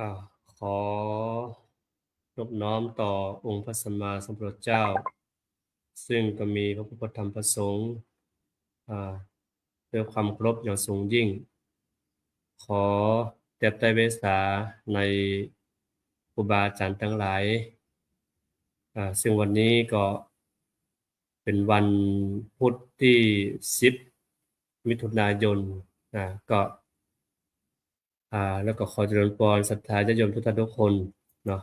อ่าขอนอบน้อมต่อองค์พระสัมมาสัมพุทธเจ้าซึ่งก็มีพระพุทธธรรมประสงค์อ่าด้วยความเคารพอย่างสูงยิ่งขอแด่ไตรเวสาในครูบาอาจารย์ทั้งหลายซึ่งวันนี้ก็เป็นวันพุธที่10มิถุนายนก็แล้วก็ขอเจริญพรศรัทธาญาติโยมทุกท่านทุกคนเนาะ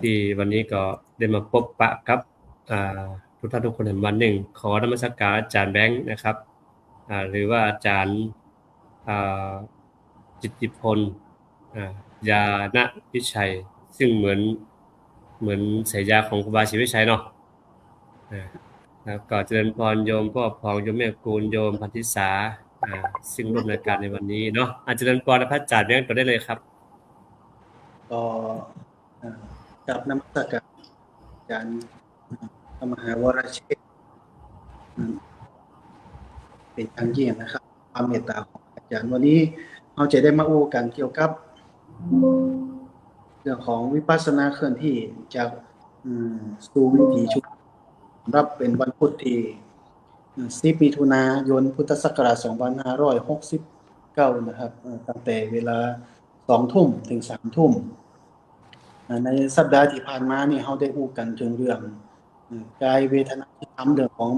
ที่วันนี้ก็ได้มาพบปะกับอ่าทุกท่านทุกคนในวันหนึ่งขอนมัสการอาจารย์แบงค์นะครับหรือว่าอาจารย์อ่าจิตติพลยาณวิชัยซึ่งเหมือนสายยาของครูบาศรีวิชัยเนาะอ่าแล้วก็เจริญพรโยมพ่อพองโยมแม่กูลโยมพันธิสาอ่าซึ่งร่วมรายการในวันนี้เนาะเจริญพรพระอาจารย์แบงค์ก็ได้เลยครับก็กับนมัสการอาจารย์พระมหาวรเชษฐ์เป็นอย่างยิ่งนะครับความเมตตาของอาจารย์วันนี้เราจะได้มาอู้กันเกี่ยวกับเรื่องของวิปัสสนาเคลื่อนที่จากสู่วิถีชุมชนรับเป็นวันพุธที่10มิถุนายนพุทธศักราช2569นะครับตั้งแต่เวลา 2 ทุ่มถึง 3 ทุ่มในสัปดาห์ที่ผ่านมานี่เราได้อู้กันถึงเรื่องกายเวทนาจิตธรรมเรื่องของ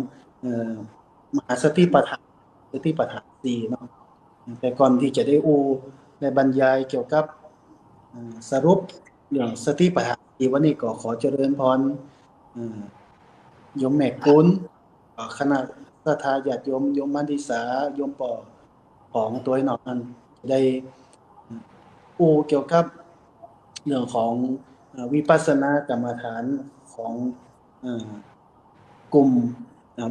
มหาสติปัฏฐาน4เนาะแต่ก่อนที่จะได้อู้ได้บรรยายเกี่ยวกับสรุปเรื่องสติปัฏฐาน4วันนี้ก็ขอเจริญพรโยมแม่กุลคณะศรัทธาญาติโยมมันติสาโยมปอของตัวหนอกนั้นได้อู้เกี่ยวกับเรื่องของวิปัสสนากรรมฐานของกลุ่ม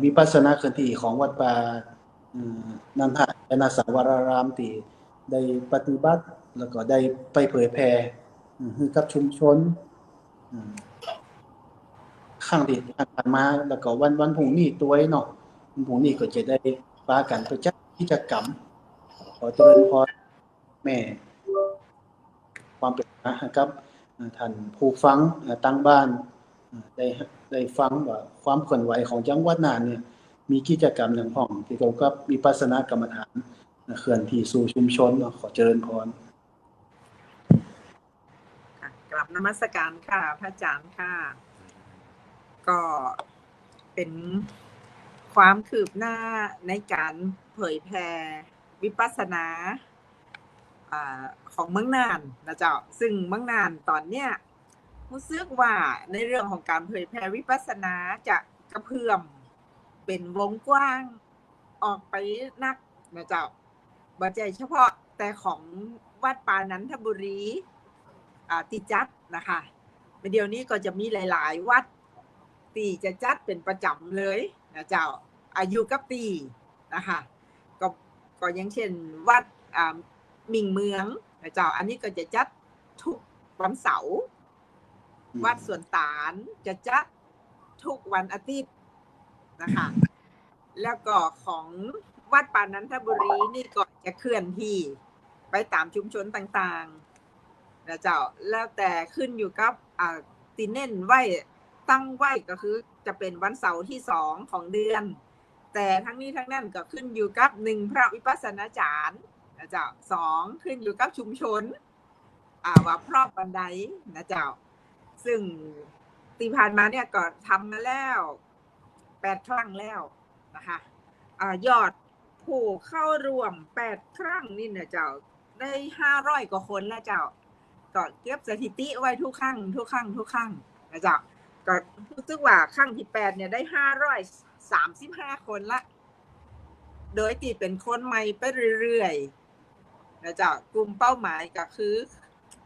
วิปัสสนาเคลื่อนที่ของวัดป่านันทยนาสาวรารามที่ได้ปฏิบัติแล้วก็ได้ไปเผยแพร่ให้กับชุมชนข้างที่ผ่านมาแล้วก็วันพรุ่งนี้ตัวเนาะวันพรุ่งนี้ก็จะได้ปากันไปจัดกิจกรรมขอเจริญพรแม่ความเป็นนะครับท่านผู้ฟังตั้งบ้านได้ฟังว่าความเคลื่อนไหวของจังหวัดน่านเนี่ยมีกิจกรรมอย่างพ้องที่เกี่ยวกับวิปัสสนากรรมฐานเคลื่อนที่สู่ชุมชนขอเจริญพรกราบนมัสการค่ะพระอาจารย์ค่ะก็เป็นความคืบหน้าในการเผยแพร่วิปัสสนาของเมืองน่านนะเจ้าซึ่งเมืองน่านตอนเนี้ยรู้สึกว่าในเรื่องของการเผยแพร่วิปัสสนาจะกระเพื่อมเป็นวงกว้างออกไปนักนะเจ้าบ่ใช่เฉพาะแต่ของวัดป่านันทบุรีที่จัดนะคะเดี๋ยวนี้ก็จะมีหลายๆวัดที่จะจัดเป็นประจำเลยนะเจ้าอายุกับปีนะคะก็อย่างเช่นวัดมิ่งเมืองนะเจ้าอันนี้ก็จะจัดทุกวันเสาร์วัดสวนตาลจะจัดทุกวันอาทิตย์นะคะแล้วก็ของวัดป่านันทบุรีนี่ก็จะเคลื่อนที่ไปตามชุมชนต่างๆนะเจ้าแล้วแต่ขึ้นอยู่กับตีเน้นไว้ตั้งไว้ก็คือจะเป็นวันเสาร์ที่2ของเดือนแต่ทั้งนี้ทั้งนั้นก็ขึ้นอยู่กับ1พระวิปัสสนาจารย์นะเจ้า2ขึ้นอยู่กับชุมชนว่าพรอบบันไดนะเจ้าซึ่งตีผ่านมาเนี่ยก็ทำมาแล้ว8ครั้งแล้วนะคะยอดผู้เข้าร่วม8ครั้งนี่นะเจ้าได้500กว่าคนแล้วเจ้าก็เก็บสถิติไว้ทุกครั้งนะเจ้าก็รู้สึกว่าครั้งที่8เนี่ยได้535คนละโดยที่เป็นคนใหม่ไปเรื่อยๆนะเจ้ากลุ่มเป้าหมายก็คือ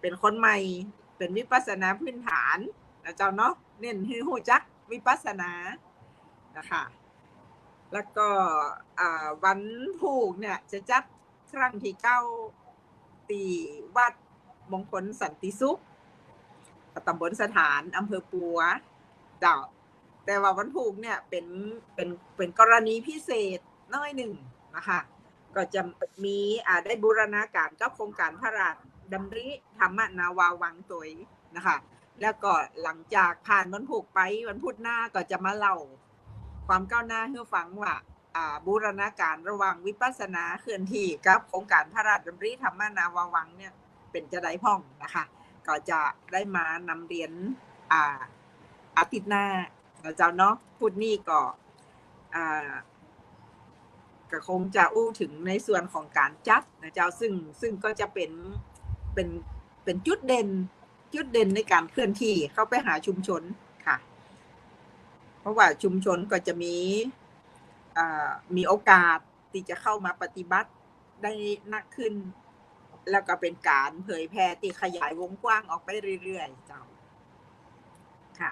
เป็นคนใหม่เป็นวิปัสสนาพื้นฐานนะเจ้าเนาะเน้นให้รู้จักวิปัสสนานะคะแล้วก็วันผูกเนี่ยจะจัดครั้งที่9ที่วัดมงคลสันติสุขตำบลสถานอำเภอปัวเจ้าแต่ว่าวันผูกเนี่ยเป็นกรณีพิเศษน้อยหนึ่งนะคะก็จะมีได้บูรณาการกับโครงการพระราช ดำริธรรมนาวาวังตัวนะคะ แล้วก็หลังจากผ่านวันพุธไปวันพุธหน้าก็จะมาเล่าความก้าวหน้าให้ฟังว่าบูรณาการระหว่างวิปัสสนาเคลื่อนที่กับโครงการพระราชดำริธรรมนาวาวังเนี่ยเป็นจะได้พ่องนะคะก็จะได้มานำเรียนอาทิตย์หน้าเจ้าเนาะพุธนี้ก็คงจะอู้ถึงในส่วนของการจัดนะเจ้าซึ่งก็จะเป็นจุดเด่นในการเคลื่อนที่เข้าไปหาชุมชนค่ะเพราะว่าชุมชนก็จะมีโอกาสที่จะเข้ามาปฏิบัติได้นักขึ้นแล้วก็เป็นการเผยแพร่ที่ขยายวงกว้างออกไปเรื่อยๆเจ้าค่ะ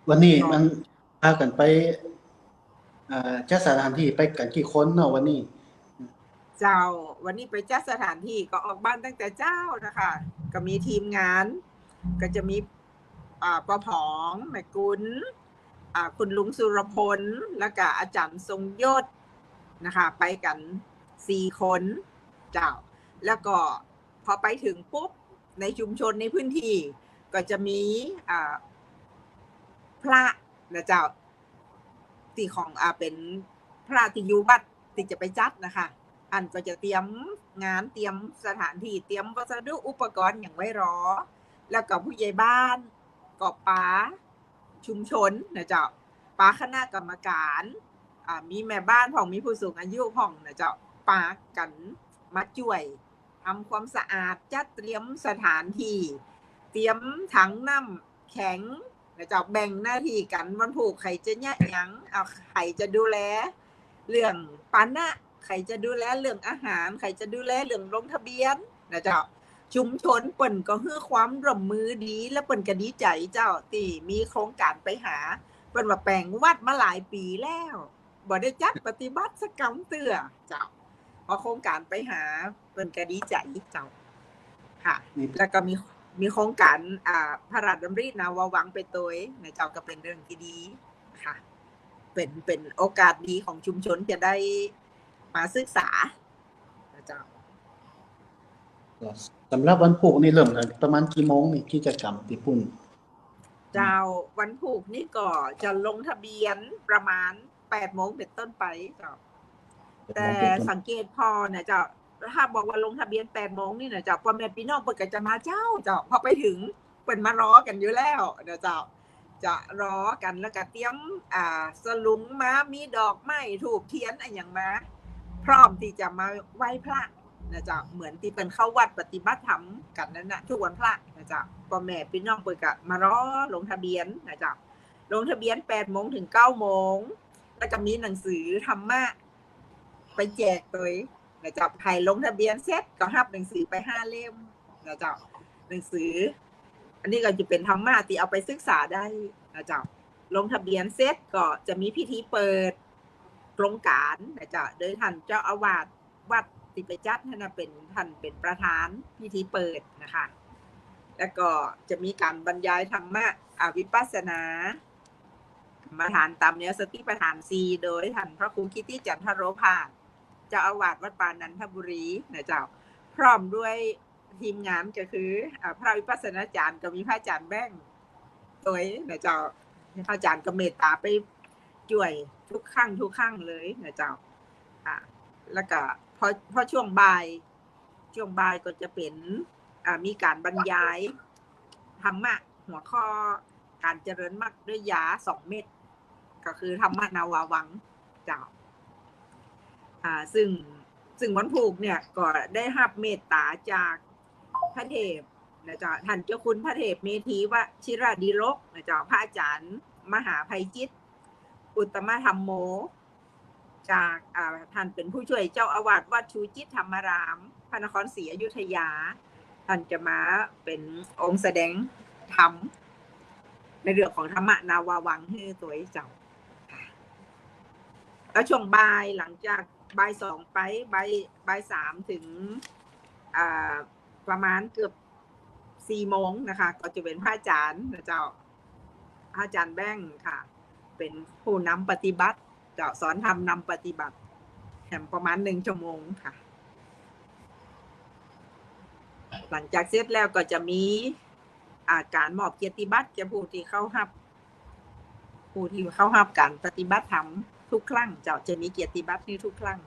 วันนี้มันพากันไปจัดสถานที่ไปกันกี่คนเนาะวันนี้เจ้าวันนี้ไปจัดสถานที่ก็ออกบ้านตั้งแต่เจ้านะคะก็มีทีมงานก็จะมีป้าผองแม่กุลคุณลุงสุรพลแล้วก็อาจารย์ทรงยศนะคะไปกัน4 คนเจ้าแล้วก็พอไปถึงปุ๊บในชุมชนในพื้นที่ก็จะมีพระนะเจ้าที่ของเป็นพระที่อยู่วัดที่จะไปจัดนะคะอันก็จะเตรียมงานเตรียมสถานที่เตรียมวัสดุอุปกรณ์อย่างไว้รอแล้วก็ผู้ใหญ่บ้านก็ป้าชุมชนนะเจ้าป้าคณะกรรมการมีแม่บ้านของมีผู้สูงอายุของนะเจ้าป้ากันมาช่วยทำความสะอาดจัดเตรียมสถานที่เตรียมถังน้ำแข็งนะเจ้าแบ่งหน้าที่กันวันผูกใครจะแยกยังใครจะดูแลเรื่องปานะใครจะดูแลเรื่องอาหารใครจะดูแลเรื่องลงทะเบียนนะเจ้าชุมชนเปิ่นก็ให้ความร่วมมือดีและเปิ่นก็ดีใจเจ้าที่มีโครงการไปหาเปิ่นว่าแปลงวัดมาหลายปีแล้วบ่ได้จัดปฏิบัติสักกำเตื้อเจ้าพอโครงการไปหาเปิ่นก็ดีใจเจ้าค่ะแล้วก็มีโครงการพระราชดำรินาวาวังไปตัวนะเจ้าก็เป็นเรื่องที่ดีค่ะเป็นโอกาสดีของชุมชนจะได้มาศึกษานะเจ้าสำหรับวันพุธนี่เริ่มกันประมาณกี่โมงนี่กิจกรรมที่ปุ่นเจ้าวันพุธนี่ก็จะลงทะเบียนประมาณ8 โมงเป็นต้นไปเจ้าแต่สังเกตพอเนี่ยเจ้าถ้าบอกว่าลงทะเบียน8 โมงนี่นะเจ้าพ่อแม่พี่น้องเปิดก็จะมาเจ้าพอไปถึงเปิดมารอกันอยู่แล้วนะเจ้าจะรอกันแล้วก็เตรียมสลุงมามีดอกไม้ธูปเทียนอะไรอย่างมาพร้อมที่จะมาไหว้พระนะเจ้าเหมือนที่เป็นเข้าวัดปฏิบัติธรรมกันนั่นนะทุกวันพระนะเจ้าพ่อแม่พี่น้องเปิดก็มารอลงทะเบียนนะเจ้าลงทะเบียน8 โมงถึง 9 โมงแล้วก็มีหนังสือธรรมะไปแจกตัวนะเจ้าใครลงทะเบียนเสร็จก็รับหนังสือไป5 เล่มนะเจ้าหนังสืออันนี้ก็จะเป็นธรรมะที่เอาไปศึกษาได้นะเจ้าลงทะเบียนเสร็จก็จะมีพิธีเปิดโครงการนะเจ้าโดยท่านเจ้าอาวาสวัดที่ไปจัดท่านเป็นประธานพิธีเปิดนะคะแล้วก็จะมีการบรรยายธรรมะวิปัสสนากรรมฐานตามแนวสติปัฏฐาน 4โดยท่านพระครูกิติจันทโรภาสเจ้าอาวาสวัดป่านันทบุรีนะเจ้าพร้อมด้วยทีมงานก็คือพระวิปัสสนาจารย์ก็มีพระอาจารย์แบ้งตัวนะเจ้าพระอาจารย์ก็เมตตาไปช่วยทุกครั้งเลยนะเจ้าแล้วก็พอช่วงบ่ายก็จะเป็นมีการบรรยายธรรมะหัวข้อการเจริญมรรคด้วยยา2 เม็ดก็คือธรรมะนาวาวังเจ้าซึ่งวันพุธเนี่ยก็ได้รับเมตตาจากพระเทพนะเจ้าท่านเจ้าคุณพระเทพเมธีวชิรดิโลกนะเจ้าพระอาจารย์มหาภัยจิตอุตตมธรรมโมจากท่านเป็นผู้ช่วยเจ้าอาวาสวัดชูจิตธรรมารามพระนครศรีอยุธยาท่านจะมาเป็นองค์แสดงธรรมในเรื่องของธรรมะนาวาวังให้ตัวเจ้าแล้วช่วงบ่ายหลังจากบ่าย 2ไปบ่าย 3ถึงประมาณเกือบ4 โมงนะคะก็จะเป็นพระอาจารย์นะเจ้าพระอาจารย์แบ้งค่ะเป็นผู้นำปฏิบัติเจ้าสอนธรรมนำปฏิบัติแถมประมาณ1 ชั่วโมงค่ะ หลังจากเสร็จแล้วก็จะมีการมอบเกียรติบัตรแก่ผู้ที่เข้ารับการปฏิบัติธรรมทุกครั้งเจ้าจะมีเกียรติบัตรนี่ทุกครั้ง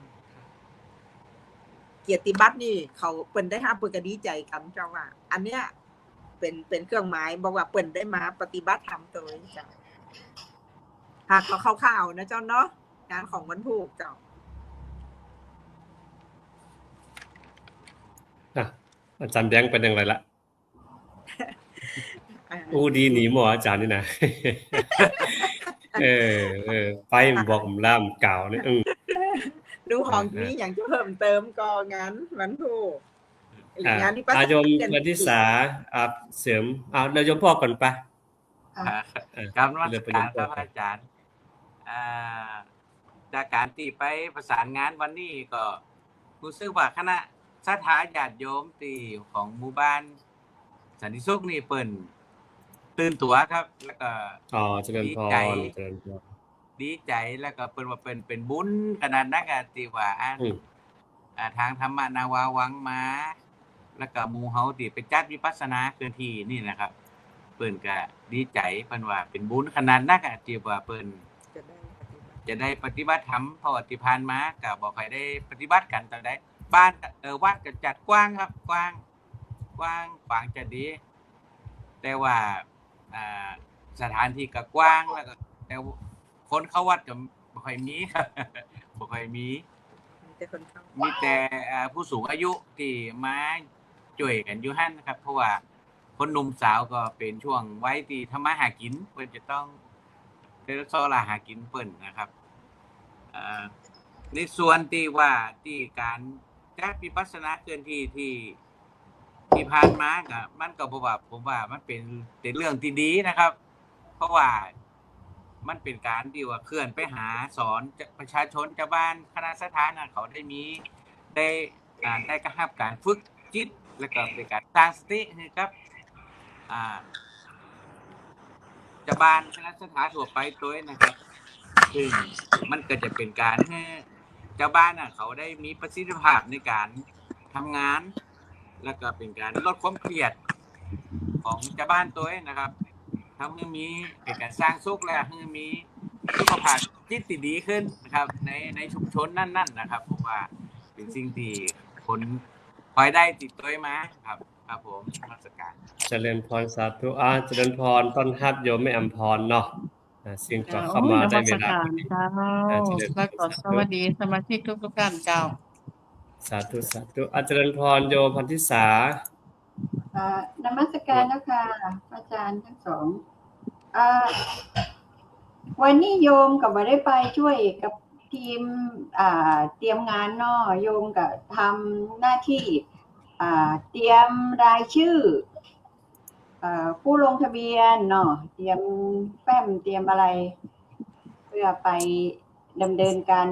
เกียรติบัตรนี่เขาเปิ้นได้รับเปิ้นก็ดีใจกันเจ้าว่าอันเนี้ยเป็นเครื่องหมายบอกว่าเปิ้นได้มาปฏิบัติธรรมตัวเจ้าหากเขาข่าวๆนะเจ้าเนาะงานของวันพุธเจ้า อาจารย์แบงค์เป็นอย่างไรละดีหนีหมออาจารย์นี่นะ ไปบอกผมล่ามเก่านี่ดูของนี้อย่างจะเพิ่มเติมก็งานวันพุธงานที่ป้าโยมวันที่สาเสริมเราโยมพ่อก่อนปะการนมัสการครับอาจารย์จากการที่ไปประสานงานวันนี้ก็รู้สึกว่าคณะศรัทธาญาติโยมที่ของหมู่บ้านสันติสุขนี่เปิ่นตื่นตัวครับแล้วก็เจริญพรดีใจแล้วก็เปิ่นว่าเป็นบุญขนาดนักที่ว่าทางธรรมนาวาวังมาแล้วก็หมู่เฮาที่ไปจัดวิปัสสนาเคลื่อนที่นี่นะครับเปิ่นก็ดีใจเปิ่นว่าเป็นบุญขนาดนักที่ว่าเปิ่นจะได้ปฏิบัติธรรมเพราะว่าที่ผ่านมาก็บ่ค่อยได้ปฏิบัติกันตอนใดบ้านวัดก็จัดกว้างครับกว้างขวางจะดีแต่ว่าสถานที่ก็กว้างแล้วก็แต่คนเข้าวัดก็บ่ค่อยมีครับบ่ค่อยมีแต่ผู้สูงอายุที่มาช่วยกันอยู่หั่นนะครับเพราะว่าคนหนุ่มสาวก็เป็นช่วงวัยที่ทำมาหากินเพิ่นจะต้องโซลาหากินเพิ่นนะครับในส่วนที่การจัดวิปัสสนาเคลื่อนที่ที่ผ่านมาก็มันก็บ่ว่าผมว่ามันเป็นเรื่องที่ดีนะครับเพราะว่ามันเป็นการที่ว่าเคลื่อนไปหาสอนประชาชนชาวบ้านคณะสถานเขาได้กระทำการฝึกจิตแล้วก็เป็นการสร้างสติให้กับชาวบ้านคณะสถานทั่วไปตัวนะครับซึ่งมันก็จะเป็นการให้ชาวบ้านเขาได้มีประสิทธิภาพในการทำงานแล้วก็เป็นการลดความเครียดของชาวบ้านตัวนะครับทำให้มีเป็นการสร้างสุขและให้มีสุขภาพจิตที่ดีขึ้นนะครับในชุมชนนั่นนะครับผมว่าเป็นสิ่งที่คนคอยได้ติดตัวมาครับผมนมัสการเจริญพรสาธุเจริญพรต้อนรับโยมแม่อำพรเนาะสิ่งก็เข้ามาได้เวลาแล้วก็สวัสดีสมาชิกทุกท่านเจ้าสาธุเจริญพรโยมพันธิสานมัสการนะคะอาจารย์ทั้งสองวันนี้โยมกับได้ไปช่วยกับทีมเตรียมงานเนาะโยมกับทำหน้าที่เตรียมรายชื่อผู้ลงทะเบียนเนาะเตรียมแฟ้มเตรียมอะไรเพื่อไปดำเนินการ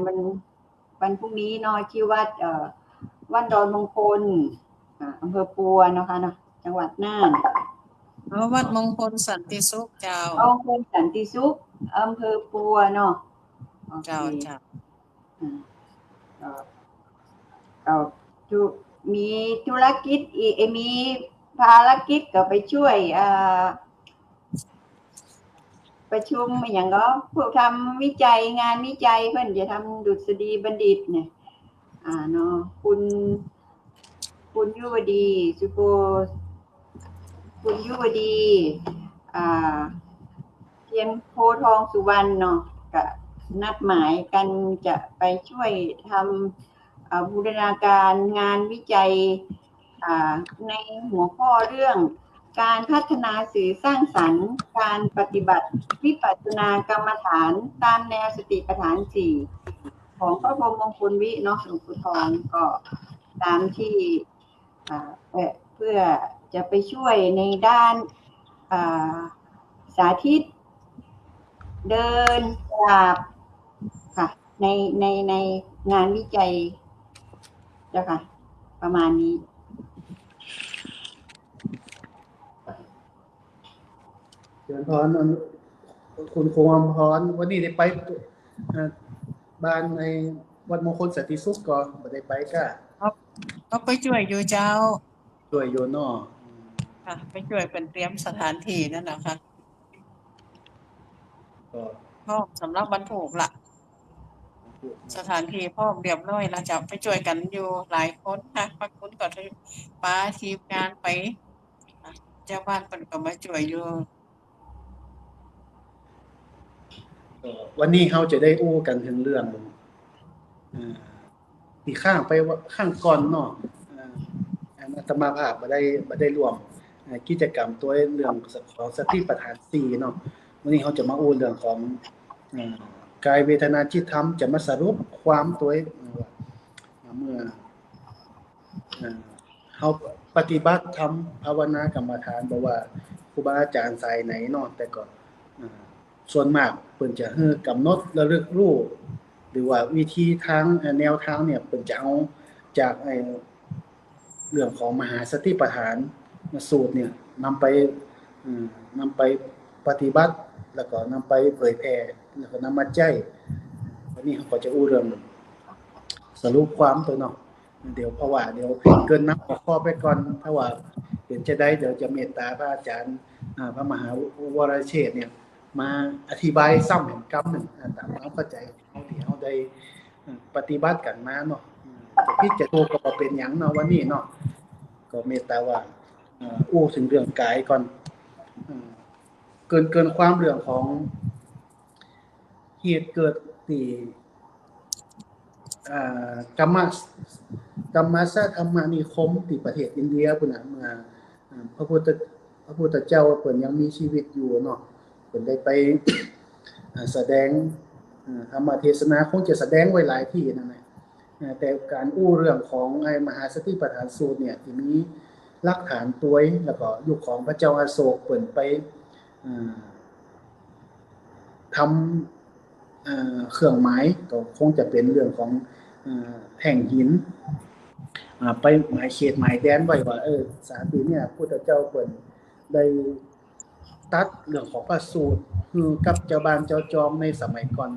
วันพรุ่งนี้เนาะที่วัดดอนมงคลอำเภอปัวเนาะค่ะเนาะจังหวัดน่านวัดมงคลสันติสุขเจ้ามงคลสันติสุขอำเภอปัวเนาะเจ้าก็มีธุรกิจมีภารกิจก็ไปช่วยประชุมอย่างก็พวกทำวิจัยงานวิจัยเพิ่นจะทำดุษฎีบัณฑิตเนี่ยเนาะคุณยุวดีสุโกคุณยุวดีเทียนโพทองสุวรรณเนาะก็นัดหมายกันจะไปช่วยทำบูรณาการงานวิจัยในหัวข้อเรื่องการพัฒนาสื่อสร้างสรรค์การปฏิบัติวิปัสสนากรรมฐานตามแนวสติปัฏฐาน4ของพระพรหมมงคลวิเนาะหลวงปู่ทองก็ตามที่เพื่อจะไปช่วยในด้านสาธิตเดินกราบค่ะในงานวิจัยเจ้าค่ะประมาณนี้เจริญพรคุณครูอำพรวันนี้ได้ไปบ้านในวัดมงคลสันติสุขก็บ่ได้ไปก็ไปช่วยอยู่เจ้า ช่วยโยนอ ค่ะไปช่วยเป็นเตรียมสถานที่นั่นแหละค่ะ ก็ พร้อมสำหรับบรรทุกละสถานที่พร้อมเรียบร้อยแล้วจะไปช่วยกันอยู่หลายคนค่ะบางคนก็ถือป้าทีมงานไปค่ะเจ้าบ้านเพิ่นก็มาช่วยอยู่ วันนี้เราจะได้อู้กันถึงเรื่องที่ข้างไปว่าข้างก่อนเนาะอาตมาภาพบ่ได้ร่วมกิจกรรมตัวเรื่องของสติปัฏฐาน4เนาะวันนี้เขาจะมาอู้เรื่องของกายเวทนาจิตธรรมจะมาสรุปความตัวว่าเมื่อเขาปฏิบัติธรรมภาวนากรรมฐานบอกว่าครูบาอาจารย์สายไหนเนาะแต่ก็ส่วนมากเพิ่นจะกำหนดระลึกรู้หรือว่าวิธีทางแนวทางเนี่ยเพิ่นจะเอาจากเรื่องของมหาสติปัฏฐานสูตรเนี่ยนำไปปฏิบัติแล้วก็นำไปเผยแผ่แล้วก็นำมาใช้วันนี้เขาก็จะอู้เรื่องสรุปความตัวเนาะเดี๋ยวเพราะว่าเดี๋ยวเกินนับข้อไปก่อนถ้าว่าเห็นจะได้เดี๋ยวจะเมตตาพระอาจารย์พระมหาวรเชษฐ์เนี่ยมาอธิบายซ้ำเห็นกำหนึ่งตามความเข้าใจเขาที่เขาได้ปฏิบัติกันมาเนาะจะพิจารณาก็เป็นหยังเนาะวันนี้เนาะก็เมตตาว่าอู้ถึงเรื่องกายก่อนเกินความเรื่องของเหตุเกิดที่กรรมสะธรรมานิคมที่ประเทศอินเดียพุ่นน่ะเมื่อพระพุทธเจ้าเพิ่นยังมีชีวิตอยู่เนาะเพิ่นได้ไปแสดงธรรมเทศนาคงจะแสดงไว้หลายที่นั่นแหละแต่การอู้เรื่องของไอ้มหาสติปัฏฐานสูตรเนี่ยที่มีหลักฐานตัวแล้วก็ยุคของพระเจ้าอโศกเพิ่นไปทำเครื่องหมายก็คงจะเป็นเรื่องของแท่งหินไปหมายเขตหมายแดนไว้ว่าสาปีเนี่ยพุทธเจ้าเพิ่นได้ตัดเรื่องของพระสูตรคือกับเจ้าบ้านเจ้าจอมในสมัยก่อน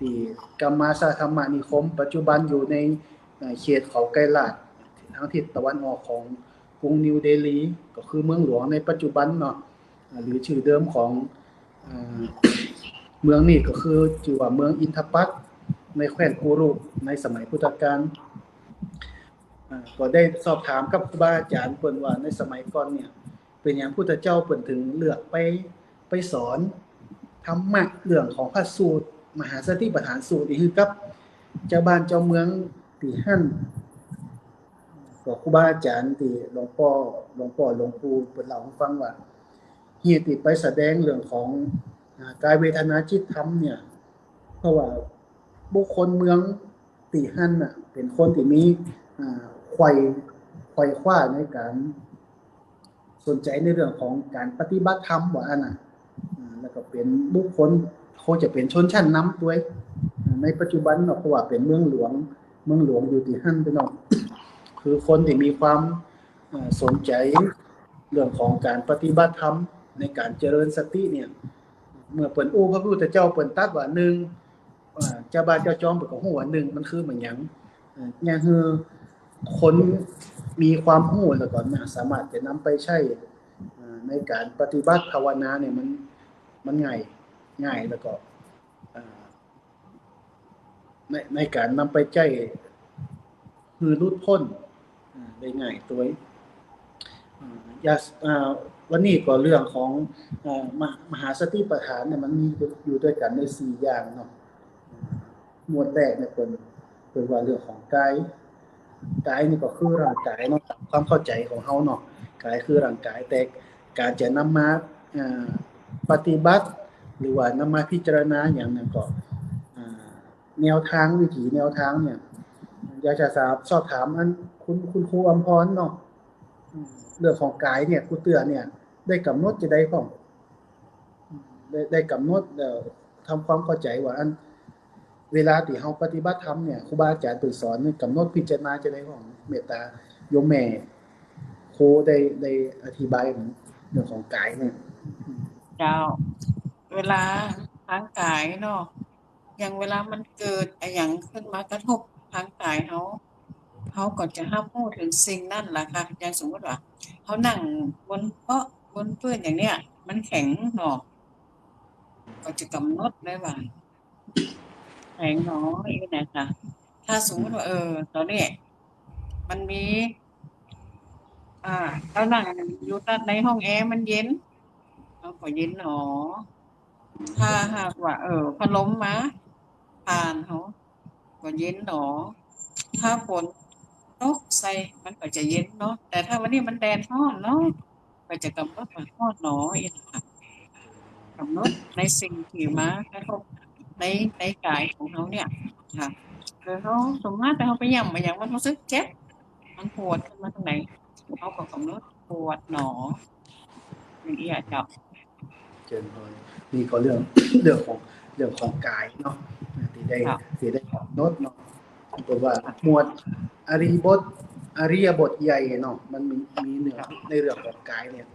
ที่กัมมาสธรรมานิคมปัจจุบันอยู่ในเขตเขาไกรลาดทางทิศตะวันออกของกรุงนิวเดลีก็คือเมืองหลวงในปัจจุบันเนาะหรือชื่อเดิมของเมืองนี้ก็คือชื่อว่าเมืองอินทปัตในแคว้นกุรุในสมัยพุทธกาลก็ได้สอบถามกับครูบาอาจารย์เพิ่นว่าในสมัยก่อนเนี่ยเป็นหยังพุทธเจ้าเพิ่นถึงเลือกไปสอนธรรมะเรื่องของพระสูตรมหาสติปัฏฐานสูตรนี่คือกับเจ้าบ้านเจ้าเมืองที่หั่นก็ครูบาอาจารย์ที่หลวงปู่เพิ่นเล่าให้ฟังว่าเหตุที่ไปแสดงเรื่องของกายเวทนาจิตธรรมเนี่ยเพราะว่าบุคคลเมืองตีหั่นน่ะเป็นคนที่มีไขว่คว้าในการสนใจในเรื่องของการปฏิบัติธรรมว่าอันน่ะแล้วก็เป็นบุคคลเขาจะเป็นชนชั้นนำด้วยในปัจจุบันเนาะเพราะว่าเป็นเมืองหลวงอยู่ที่หั่นไปเนาะคือคนที่มีความสนใจเรื่องของการปฏิบัติธรรมในการเจริญสติเนี่ยเมื่อเปิ้นอู้พระพุทธเจ้าเปิ้นตรัสว่า1เจ้าบ้านเจ้าจอมเปิ้นก็ฮู้ว่า1มันคือมันหยังเนี่ยคือคนมีความรู้แล้วก็สามารถจะนำไปใช้ในการปฏิบัติภาวนาเนี่ยมันง่ายแล้วก็ในการนำไปใช้คือหลุดพ้นได้ง่ายตัววันนี้ก็เรื่องของมหาสติปัฏฐานเนี่ยมันมีอยู่ด้วยกันใน4อย่างเนาะหมวดแรกเนี่ยเป็นว่าเรื่องของกายนี่ก็คือร่างกายเนาะความเข้าใจของเฮาเนาะกายคือร่างกายแต่การจะนำมาปฏิบัติหรือว่านำมาพิจารณาอย่างนั้นก็แนวทางวิถีแนวทางเนี่ยอยากจะสอบถามอันคุณครูอำพรเนาะเรื่องของกายเนี่ยครูเตือเนี่ยได้กำหนดจะได้ของได้กำหนดทำความเข้าใจว่าอันเวลาที่เฮาปฏิบัติธรรมเนี่ยครูบาอาจารย์เพิ่นสอนกำหนดพิจารณาจะได้ของเมตตาโยมแม่ครูได้อธิบายเรื่องของกายเนี่ย เจ้าเวลาทางกายเนาะอย่างเวลามันเกิดอะไรอย่างขึ้นมากระทบทางกายเฮา เขาก็จะห้ามพูดถึงสิ่งนั่นแหละค่ะอย่างสมมติว่าเขานั่งบนเบาะบนพื้นอย่างเนี้ยมันแข็งหนอก็จะกำหนดได้ว่าแข็งหนออีกนะคะถ้าสมมติว่าตอนนี้มันมี เรานั่งอยู่ในห้องแอร์มันเย็นเราก็เย็นหนอถ้าหากว่าพัดลมมาผ่านเขาก็เย็นหนอถ้าฝนตกใส่มันก็จะเย็นเนาะแต่ถ้าวันนี้มันแดดร้อนเนาะก็จะกำหนดว่าร้อนหนออีกค่ะกำหนดในสิ่งที่มากระทบในกายของเขาเนี่ยค่ะคือเขาสมมติแต่เขาไปย่ำมาอย่างมันรู้สึกเจ็บมันปวดขึ้นมาตรงไหนเขาก็กำหนดปวดหนออย่างนี้จับ เจริญพรนี่ก็เรื่อง เรื่องของกายเนาะที่ได้โน้ตเนาะตัวว่าหมวดอริยบทใหญ่เนาะมันมีเนื้อในเรื่องของกายเนี่ย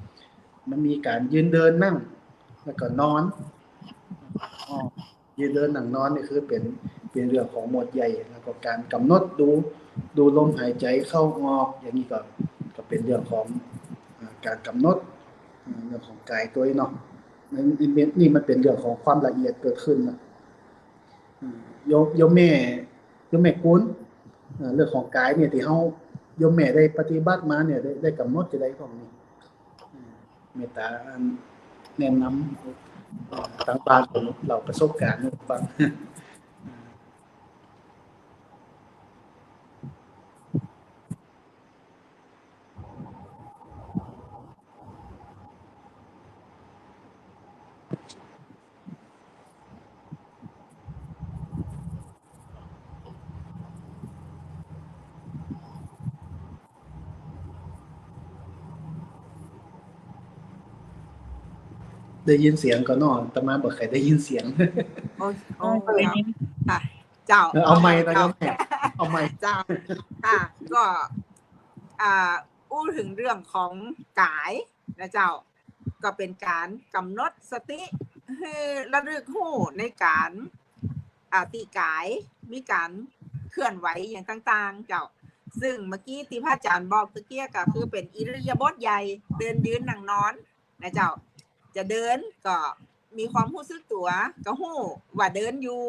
มันมีการยืนเดินนั่งแล้วก็นอนยืนเดินนั่งนอนนี่คือเป็นเรื่องของหมวดใหญ่แล้วก็การกำหนดดูลมหายใจเข้าออกอย่างนี้ก็เป็นเรื่องของการกำหนดเรื่องของกายตัวเนาะนี่มันเป็นเรื่องของความละเอียดเกิดขึ้นนะโยมแม่กุลเรื่องของกายเนี่ยที่เฮาโยมแม่ได้ปฏิบัติมาเนี่ยได้กำหนดจะได้ของนี้เมตตาแนะนำทางบ้านของเราประสบการณ์ฟัง ได้ยินเสียงก็นอนแต่มาบอกใครได้ยินเสียง โอ้ยโอ้ เปิด เจ้า นี้ ค่ะ เจ้า เอาไม้นะครับแม่เอาไม้ เจ้าค่ะ ก็อู้ถึงเรื่องของกายนะเจ้า ก็เป็นการกำหนดสติให้ระลึกรู้ในการตีกายมีการเคลื่อนไหวอย่างต่างๆ เจ้า ซึ่งเมื่อกี้ที่พระอาจารย์บอกตะเกียก็คือเป็นอิริยาบถใหญ่เดินยืนนั่งนอนนะเจ้า จะเดินก็มีความรู้สึกตัวก็ฮู้ว่าเดินอยู่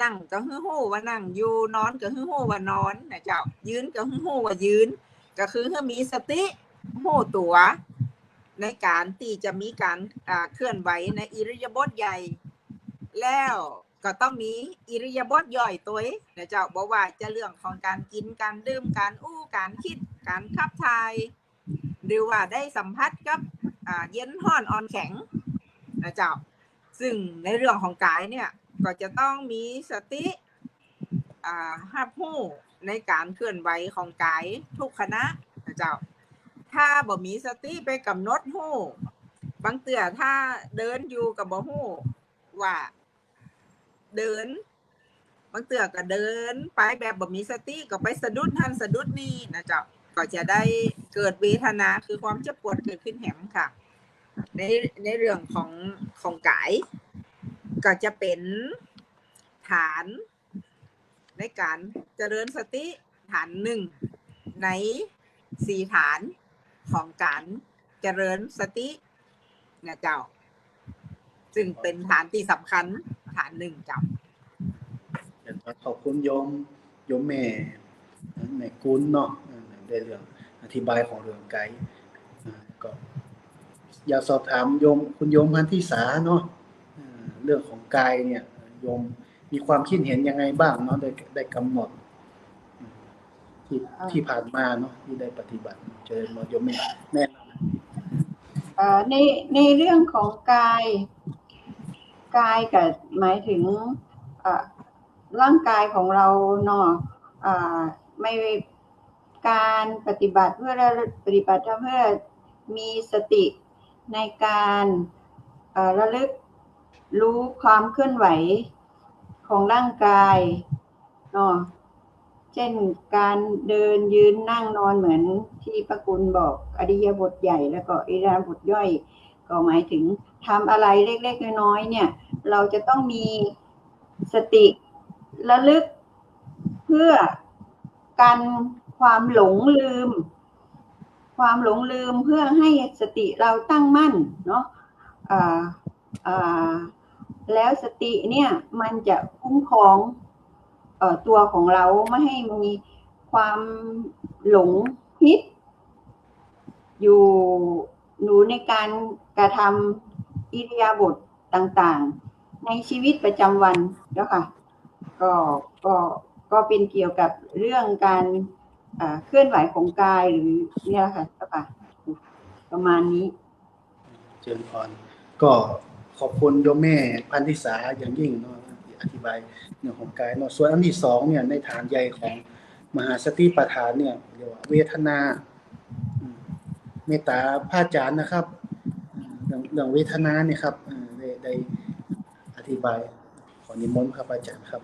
นั่งก็ฮู้ว่านั่งอยู่นอนก็ฮู้ว่านอนนะเจ้ายืนก็ฮู้ว่ายืนก็คือให้มีสติฮู้ตัวในการที่จะมีการเคลื่อนไหวในอิริยาบถใหญ่แล้วก็ต้องมีอิริยาบถย่อยตัวนะเจ้าบอกว่าจะเรื่องของการกินการดื่มการการคิดการขับถ่ายหรือว่าได้สัมผัสกับเย็นร้อนอ่อนแข็งนะเจ้าซึ่งในเรื่องของกายเนี่ยก็จะต้องมีสติรับรู้ในการเคลื่อนไหวของกายทุกขณะนะเจ้าถ้าบ่มีสติไปกำหนดรู้บางเตื่อถ้าเดินอยู่กับบ่รู้ว่าเดินบางเตื่อก็เดินไปแบบบ่มีสติก็ไปสะดุดหันสะดุดนี่นะเจ้าก็จะได้เกิดเวทนาคือความเจ็บปวดเกิดขึ้นแหมค่ะในเรื่องของกายก็จะเป็นฐานในการเจริญสติฐานหนึ่งใน4ฐานของการเจริญสตินะเจ้าซึ่งเป็นฐานที่สำคัญฐานหนึ่งเจ้าขอบคุณโยมแม่กุลเนาะได้เรื่องอธิบายของเรื่องไกด์ก็อยากสอบถามคุณโยมพันธิสาเนาะเรื่องของกายเนี่ยโยมมีความคิดเห็นยังไงบ้างเนาะได้กำหนดที่ผ่านมาเนาะที่ได้ปฏิบัติเจอโยมแม่ในเรื่องของกายกับหมายถึงร่างกายของเราเนาะไม่การปฏิบัติเพื่อปฏิบัติเพื่อมีสติในการระลึกรู้ความเคลื่อนไหวของร่างกายเนาะเช่นการเดินยืนนั่งนอนเหมือนที่พระคุณบอกอริยบทใหญ่แล้วก็อิริยาบถย่อยก็หมายถึงทำอะไรเล็กๆน้อยๆเนี่ยเราจะต้องมีสติระลึกเพื่อ กันความหลงลืม ความหลงลืมเพื่อให้สติเราตั้งมั่นเนาะแล้วสติเนี่ยมันจะคุ้มครองตัวของเราไม่ให้มีความหลงคิดอยู่ในการกระทำอิริยาบถต่างๆในชีวิตประจำวันเจ้าค่ะก็เป็นเกี่ยวกับเรื่องการเคลื่อนไหวของกายหรือเนี่ยค่ะเจ้าค่ะประมาณนี้เจริญพรก็ขอบคุณโยมแม่พันธิสาอย่างยิ่งเนาะที่อธิบายเรื่องของกายเนาะส่วนอันที่สองเนี่ยในฐานใหญ่ของมหาสติปัฏฐานเนี่ยเรียกว่าเวทนาเมตตาพระอาจารย์นะครับเรื่องเวทนาเนี่ยครับได้อธิบายขอนิมนต์ครับอาจารย์ครับ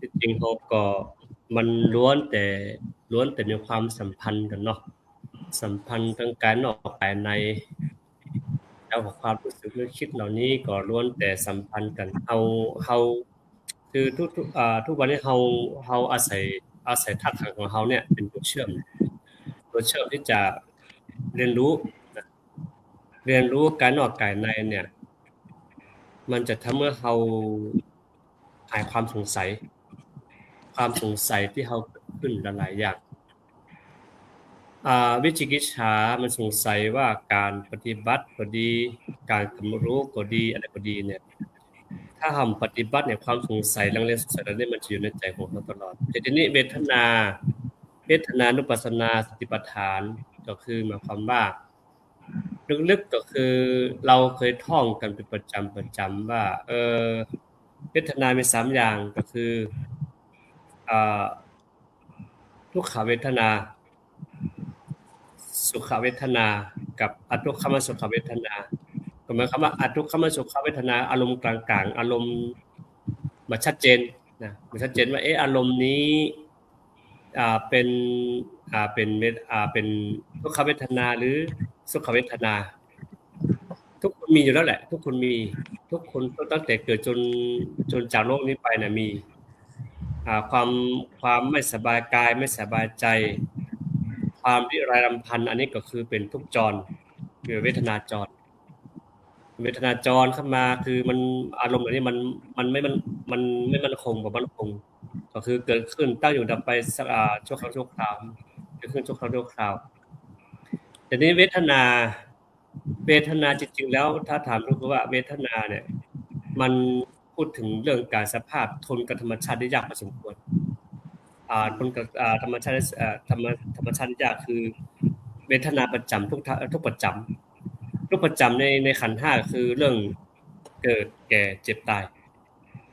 ที่จริงเขาก็มันล้วนแต่มีความสัมพันธ์กันเนาะสัมพันธ์ทั้งกายนอกกายในแล้วความรู้สึกนึกคิดเหล่านี้ก็ล้วนแต่สัมพันธ์กันเฮาคือทุกวันนี้เฮาอาศัยธาตุขันธ์ของเฮาเนี่ยเป็นตัวเชื่อมที่จะเรียนรู้กายนอกกายในเนี่ยมันจะทำให้เฮาหายความสงสัยที่เฮาเกิดขึ้นหลายๆอย่างวิจิกิจฉามันสงสัยว่าการปฏิบัติก็ดีการกำหนดรู้ก็ดีอะไรก็ดีเนี่ยถ้าทำปฏิบัติเนี่ยความสงสัยลังเลสงสัยนั้นมันจะอยู่ในใจของเราตลอดแต่ทีนี้เวทนานุปัสสนาสติปัฏฐานก็คือหมายความว่าลึกๆก็คือเราเคยท่องกันเป็นประจำว่าเวทนามี3อย่างก็คือทุกขเวทนาสุขเวทนากับอทุกขมสุขเวทนาก็หมายความว่าอทุกขมสุขเวทนาอารมณ์กลางๆอารมณ์มาชัดเจนนะมันชัดเจนว่าอารมณ์นี้เป็นทุกขเวทนาหรือสุขเวทนาทุกคนมีอยู่แล้วแหละทุกคนตั้งแต่เกิดจนจากโลกนี้ไปน่ะมีความไม่สบายกายไม่สบายใจความริไรรำพันอันนี้ก็คือเป็นทุกข์จรคือเวทนาจรเข้ามาคือมันอารมณ์แบบนี้มันไม่มั่นคงก็คือเกิดขึ้นตั้งอยู่ดับไปชั่วครั้งชั่วคราวเกิดขึ้นชั่วครั้งชั่วคราวแต่นี้เวทนาจริงๆแล้วถ้าถามก็ว่าเวทนาเนี่ยมันพูดถึงเรื่องการสภาพทนกับธรรมชาติได้ยากพอสมควรทนกับธรรมชาติยากคือเวทนาประจำทุกประจำในขันธ์5คือเรื่องเกิดแก่เจ็บตาย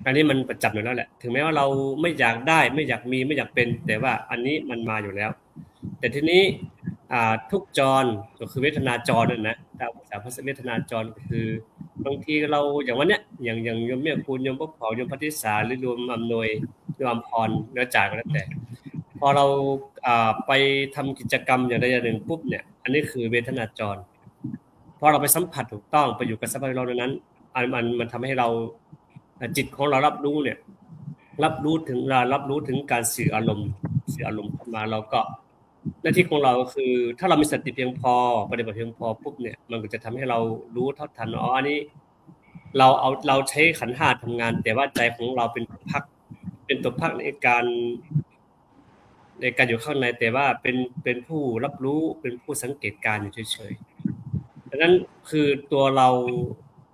อันนี้มันประจำอยู่แล้วแหละถึงแม้ว่าเราไม่อยากได้ไม่อยากมีไม่อยากเป็นแต่ว่าอันนี้มันมาอยู่แล้วแต่ทีนี้ทุกจรก็คือเวทนาจรนั่นนะตามภาษาเวทนาจรก็คือบางทีเราอย่างวันเนี้ยอย่างโยมแม่คุณโยมพ่อเผาโยมพัทธิสาหรือโยมอำนวยโยมอำพรเนื้อจ่ายก็แล้วแต่พอเราไปทำกิจกรรมอย่างใดอย่างหนึ่งปุ๊บเนี่ยอันนี้คือเวทนาจรพอเราไปสัมผัสถูกต้องไปอยู่กับสภาพเรานั้นมันทำให้เราจิตของเรารับรู้ถึงการสื่ออารมณ์เข้ามาเราก็หน้าที่ของเราคือถ้าเรามีสติเพียงพอปฏิบัติเพียงพอปุ๊บเนี่ยมันก็จะทำให้เรารู้เท่าทันอันนี้เราใช้ขันธ์5ทำงานแต่ว่าใจของเราเป็นตัวพักในการอยู่ข้างในแต่ว่าเป็นผู้รับรู้เป็นผู้สังเกตการอยู่เฉยๆดังนั้นคือตัวเรา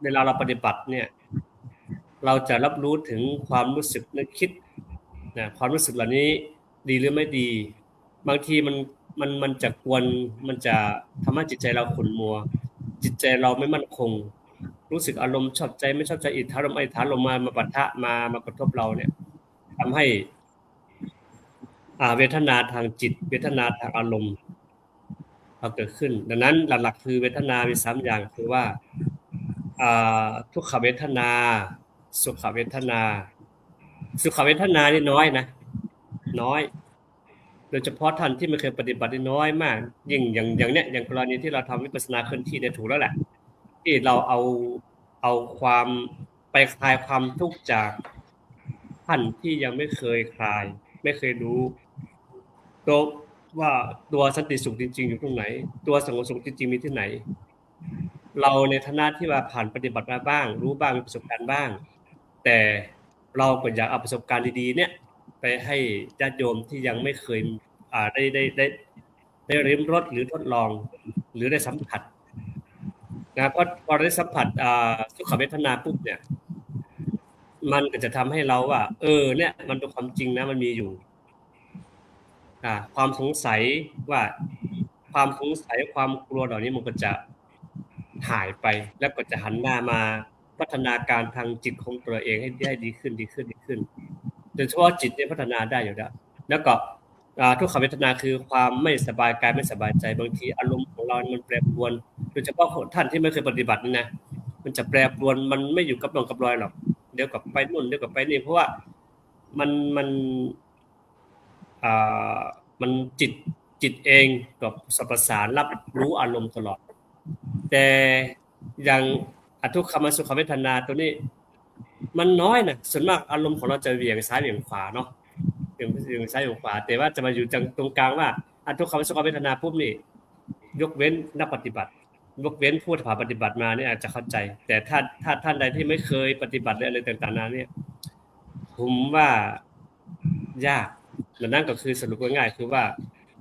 เวลาเราปฏิบัติเนี่ยเราจะรับรู้ถึงความรู้สึกนึกคิดนะความรู้สึกเหล่านี้ดีหรือไม่ดีบางทีมันจะกวนมันจะทำให้จิตใจเราขุ่นมัวจิตใจเราไม่มั่นคงรู้สึกอารมณ์ชอบใจไม่ชอบใจอิทธารมมาปะทะมากระทบเราเนี่ยทำให้เวทนาทางจิตเวทนาทางอารมณ์เกิดขึ้นดังนั้นหลักๆคือเวทนามี3อย่างคือว่าทุกขเวทนาสุขเวทนานี่น้อยนะน้อยโดยเฉพาะท่านที่ไม่เคยปฏิบัติน้อยมากยิ่งอย่างเนี้ยอย่างกรณีที่เราทำวิปัสสนาเคลื่อนที่ได้ถูกแล้วแหละที่เราเอาความไปคลายความทุกข์จาก ท่านที่ยังไม่เคยคลายไม่เคยรู้ตัวว่าตัวสันติสุขจริงๆอยู่ตรงไหนตัวสงบสุขจริงๆมีที่ไหนเราในฐานะที่ว่าผ่านปฏิบัติมาบ้างรู้บ้างมีประสบการณ์บ้างแต่เราก็อยากเอาประสบการณ์ดีๆเนี่ยไปให้ญาติโยมที่ยังไม่เคยได้ริมรสหรือทดลองหรือได้สัมผัสนะเพราะพอได้สัมผัสสุขเวทนาปุ๊บเนี่ยมันก็จะทำให้เราว่าเนี่ยมันเป็นความจริงนะมันมีอยู่ความสงสัยว่าความสงสัยความกลัวเหล่านี้มันก็จะหายไปแล้วก็จะหันหน้ามาพัฒนาการทางจิตของตัวเองให้ดีขึ้นโดยเฉพาะจิตเนี่ยพัฒนาได้อยู่แล้วก็ทุกขเวทนาคือความไม่สบายกายไม่สบายใจบางทีอารมณ์ของเรามันแปรปรวนโดยเฉพาะท่านที่ไม่เคยปฏิบัตินี่นะมันจะแปรปรวนมันไม่อยู่กับร่องกับรอยหรอกเดี๋ยวกับไปนู่นเดี๋ยวกับไปนี่เพราะว่ามันจิตเองกับสัพพสารรับรู้อารมณ์ตลอดแต่อย่างอทุกขมสุขเวทนาตัวนี้มันน้อยนะส่วนมากอารมณ์ของเราจะเหวี่ยงซ้ายเหวี่ยงขวาเนาะเหวี่ยงซ้ายเหวี่ยงขวาแต่ว่าจะมาอยู่ตรงกลางว่าอทุกขมสุขเวทนาปุ๊บนี่ยกเว้นนักปฏิบัติยกเว้นผู้ที่ผ่านปฏิบัติมาเนี่ยอาจจะเข้าใจแต่ถ้าท่านใดที่ไม่เคยปฏิบัติอะไรต่างๆนั้นเนี่ยผมว่ายากและนั่นก็คือสรุปง่ายๆคือว่า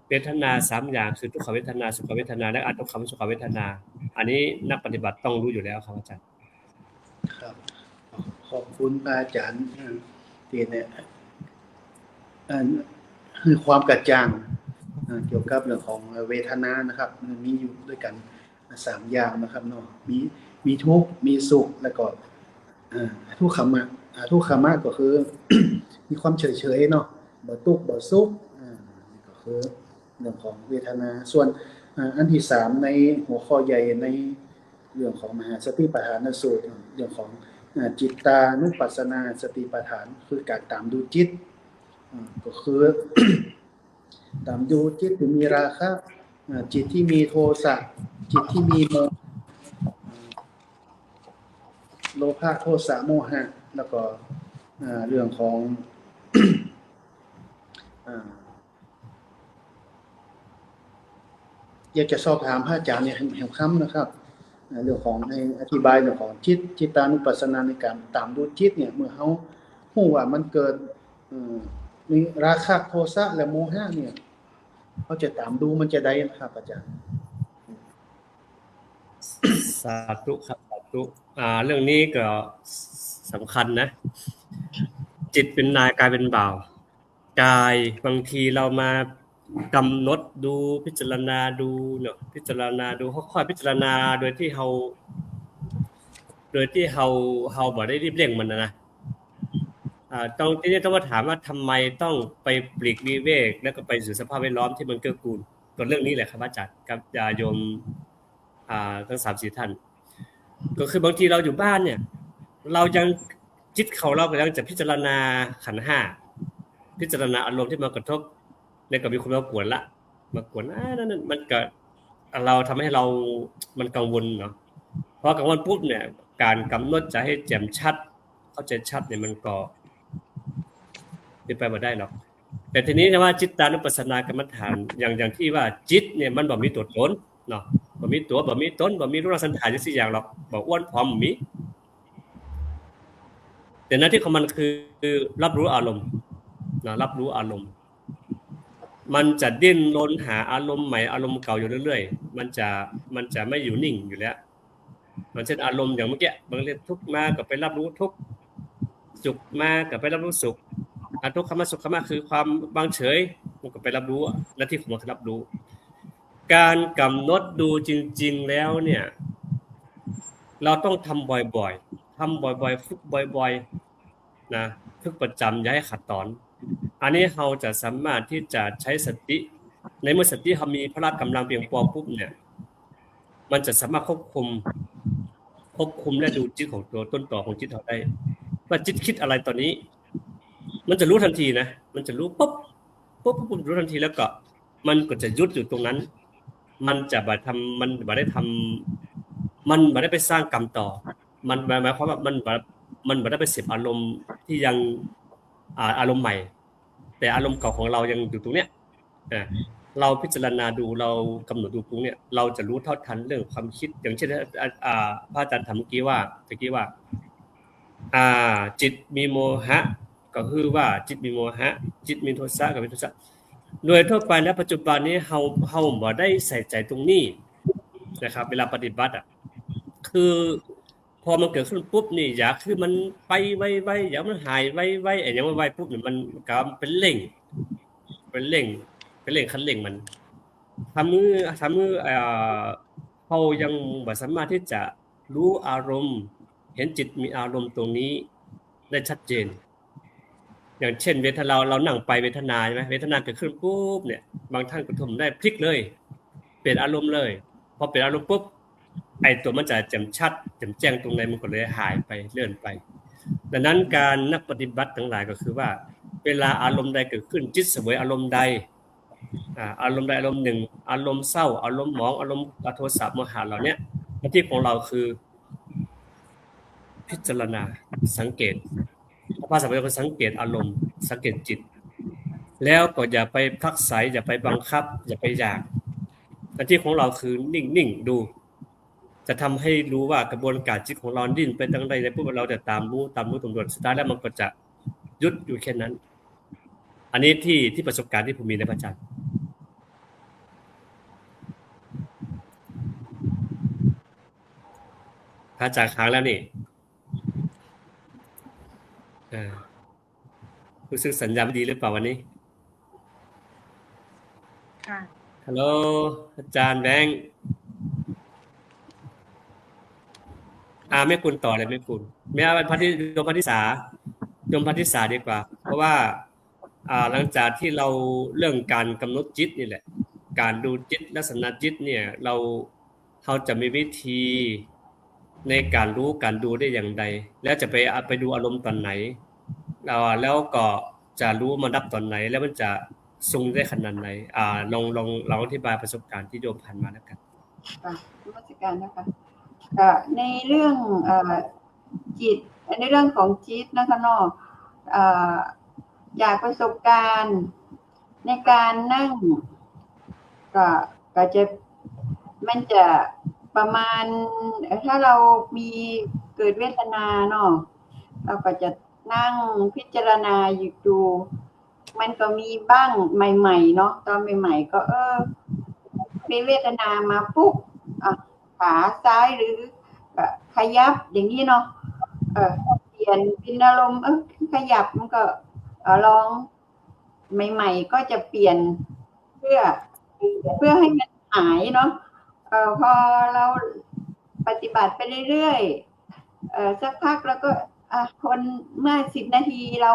เวทนา3อย่างคือทุกขเวทนาสุขเวทนาและอทุกขมสุขเวทนาอันนี้นักปฏิบัติต้องรู้อยู่แล้วครับอาจารย์ครับขอบคุณอาจารย์ที่เนี่ยคือความกระจ่างเกี่ยวกับเรื่องของเวทนานะครับมันมีอยู่ด้วยกัน3อย่างนะครับเนาะมีทุกข์มีสุขแล้วก็ทุกขมะทุกขมะก็คือ มีความเฉยๆเนาะบ่ทุกข์บ่สุขนี่ก็คือเรื่องของเวทนาส่วนอันที่3ในหัวข้อใหญ่ในเรื่องของมหาสติปัฏฐานสูตรเรื่องของจิตตานุปัสสนาสติปัฏฐานคือการตามดูจิตก็คือ ตามดูจิตที่มีราคะจิตที่มีโทสะจิตที่มีโลภะโทสะโมหะแล้วก็เรื่องของ อยากจะสอบถามพระอาจารย์เนี่ยแห่งค่ำนะครับเรื่องของในอธิบายเรื่องของจิตานุปัสสนาในการตามดูจิตเนี่ยเมื่อเขาฮู้ว่ามันเกิดมีราคะโทสะและโมหะเนี่ยเขาจะตามดูมันจะได้นะครับอาจารย์สาธุครับสาธุเรื่องนี้ก็สำคัญนะจิตเป็นนายกายเป็นบ่าวกายบางทีเรามากำหนดดูพิจารณาดูเนาะพิจารณาดูค่อยๆพิจารณาโดยที่เฮาบ่ได้รีบเร่งมันนะต้องมาถามว่าทำไมต้องไปปลีกวิเวกแล้วก็ไปสู่สภาพแวดล้อมที่มันเกื้อกูลตัวเรื่องนี้แหละครับอาจารย์กับโยมทั้ง 3-4 ท่านก็คือบางทีเราอยู่บ้านเนี่ยเรายังจิตเราก็ยังจะพิจารณาขันธ์5พิจารณาอารมณ์ที่มากระทบแล้วก็มีคนมากวนนั่นมันก็เราทำให้เรามันกังวลเนาะพอกังวลปุ๊บเนี่ยการกำหนดจะให้แจ่มชัดเข้าใจชัดเนี่ยมันก็เป็นไปบ่ได้หรอกแต่ทีนี้นะว่าจิตตานุปัสสนากรรมฐานอย่างที่ว่าจิตเนี่ยมันบ่มีตัวตนเนาะบ่มีตัวบ่มีตนบ่มีรูปร่างสันฐานจังซี่อย่างหรอกบ่อ้วนผอมมีแต่หน้าที่ของมันคือรับรู้อารมณ์นะรับรู้อารมณ์มันจะดิ้นรนหาอารมณ์ใหม่อารมณ์เก่าอยู่เรื่อยๆมันจะไม่อยู่นิ่งอยู่แล้วมันเช่นอารมณ์อย่างเมื่อกี้บางเรื่องทุกข์มาก็ไปรับรู้ทุกข์สุขมาก็ไปรับรู้สุขทุกขมสุขมคือความวางเฉยมันก็ไปรับรู้หน้าที่ของมันคือรับรู้การกำหนดดูจริงๆแล้วเนี่ยเราต้องทำบ่อยๆฝึกบ่อยๆนะฝึกประจำอย่าให้ขัดตอนอันนี้เราจะสามารถที่จะใช้สติในเมื่อสติเรามีพละกำลังเพียงพอปุ๊บเนี่ยมันจะสามารถควบคุมและดูจิตของตัวต้นตอของจิตเราได้ว่าจิตคิดอะไรตอนนี้มันจะรู้ทันทีนะมันจะรู้ปุ๊บรู้ทันทีแล้วก็มันก็จะยุดอยู่ตรงนั้นมันจะบ่ได้ไปสร้างกรรมต่อมันหมายความว่ามันบ่ได้ไปเสพอารมณ์ที่ยัง อารมณ์ใหม่ แต่อารมณ์เก่าของเรายังอยู่ตรงเนี้ยเราพิจารณาดูเรากำหนดดูตรงเนี้ยเราจะรู้เท่าทันเรื่องความคิดอย่างเช่นพระอาจารย์ถามเมื่อกี้ว่าจิตมีโมหะก็คือว่าจิตมีโมหะจิตมีโทสะกับมีโทสะโดยทั่วไปนะปัจจุบันนี้เฮาบ่ได้ใส่ใจตรงนี้นะครับเวลาปฏิบัติคือพอมันเกิดขึ้นปุ๊บนี่อยากคือมันไปไวๆอยากมันหายไวๆไอ้ยังไวๆปุ๊บนี่มันก็เป็นเร่งคันเร่งมันทำมือเขายังบ่สามารถที่จะรู้อารมณ์เห็นจิตมีอารมณ์ตรงนี้ได้ชัดเจนอย่างเช่นเวทนาเรานั่งไปเวทนาใช่ไหมเวทนาเกิดขึ้นปุ๊บเนี่ยบางท่านก็ทำได้พลิกเลยเปลี่ยนอารมณ์เลยพอเปลี่ยนอารมณ์ปุ๊บไอ้ตัวมันจะแจ่มชัดแจ่มแจ้งตรงไหนมันก็เลยหายไปเลื่อนไปดังนั้นการนักปฏิบัติทั้งหลายก็คือว่าเวลาอารมณ์ใดเกิดขึ้นจิตเสวยอารมณ์ใดอารมณ์ใดอารมณ์หนึ่งอารมณ์เศร้าอารมณ์หมองอารมณ์โทสะโมหะเหล่านี้หน้าที่ของเราคือพิจารณาสังเกตภาษาบาลีก็สังเกตอารมณ์สังเกตจิตแล้วก็อย่าไปพลักไสอย่าไปบังคับอย่าไปอยากหน้าที่ของเราคือนิ่งๆดูจะทำให้รู้ว่ากระบวนการจิตของเราดิ้นไปทางใดในพวกเราจะตามรู้ตรงนั้นสุดท้ายแล้วมันก็จะยุดอยู่แค่นั้นอันนี้ที่ประสบการณ์ที่ผมมีในพระอาจารย์พระอาจารย์ค้างแล้วนี่รู้สึกสัญญาณดีหรือเปล่าวันนี้ค่ะฮัลโหลอาจารย์แบงค์ไม่คุณต่อเลยไม่คุณไม่เอาโยมพัทธิสาดีกว่าเพราะว่าหลังจากที่เราเรื่องการกำหนดจิตนี่แหละการดูจิตลักษณะจิตเนี่ยเราจะมีวิธีในการรู้การดูได้อย่างไรแล้วจะไปดูอารมณ์ตอนไหนแล้วก็จะรู้มันดับตอนไหนแล้วมันจะทรงได้ขนาดไหนลองอธิบายประสบการณ์ที่โยมผ่านมาแล้วกันนมัสการนะคะในเรื่องจิตในเรื่องของจิตนะคะเนาะจากประสบการณ์ในการนั่งก็จะมันจะประมาณถ้าเรามีเกิดเวทนาเนาะเราก็จะนั่งพิจารณาอยู่ดูมันก็มีบ้างใหม่ๆเนาะตอนใหม่ๆก็มีเวทนามาปุ๊บขาซ้ายหรือขยับอย่างนี้เนาะเปลี่ยนเป็นอารมณ์ขยับมันก็ลองใหม่ๆก็จะเปลี่ยนเพื่อให้มันหายเนาะพอเราปฏิบัติไปเรื่อยๆสักพักแล้วก็คนเมื่อ10 นาทีเรา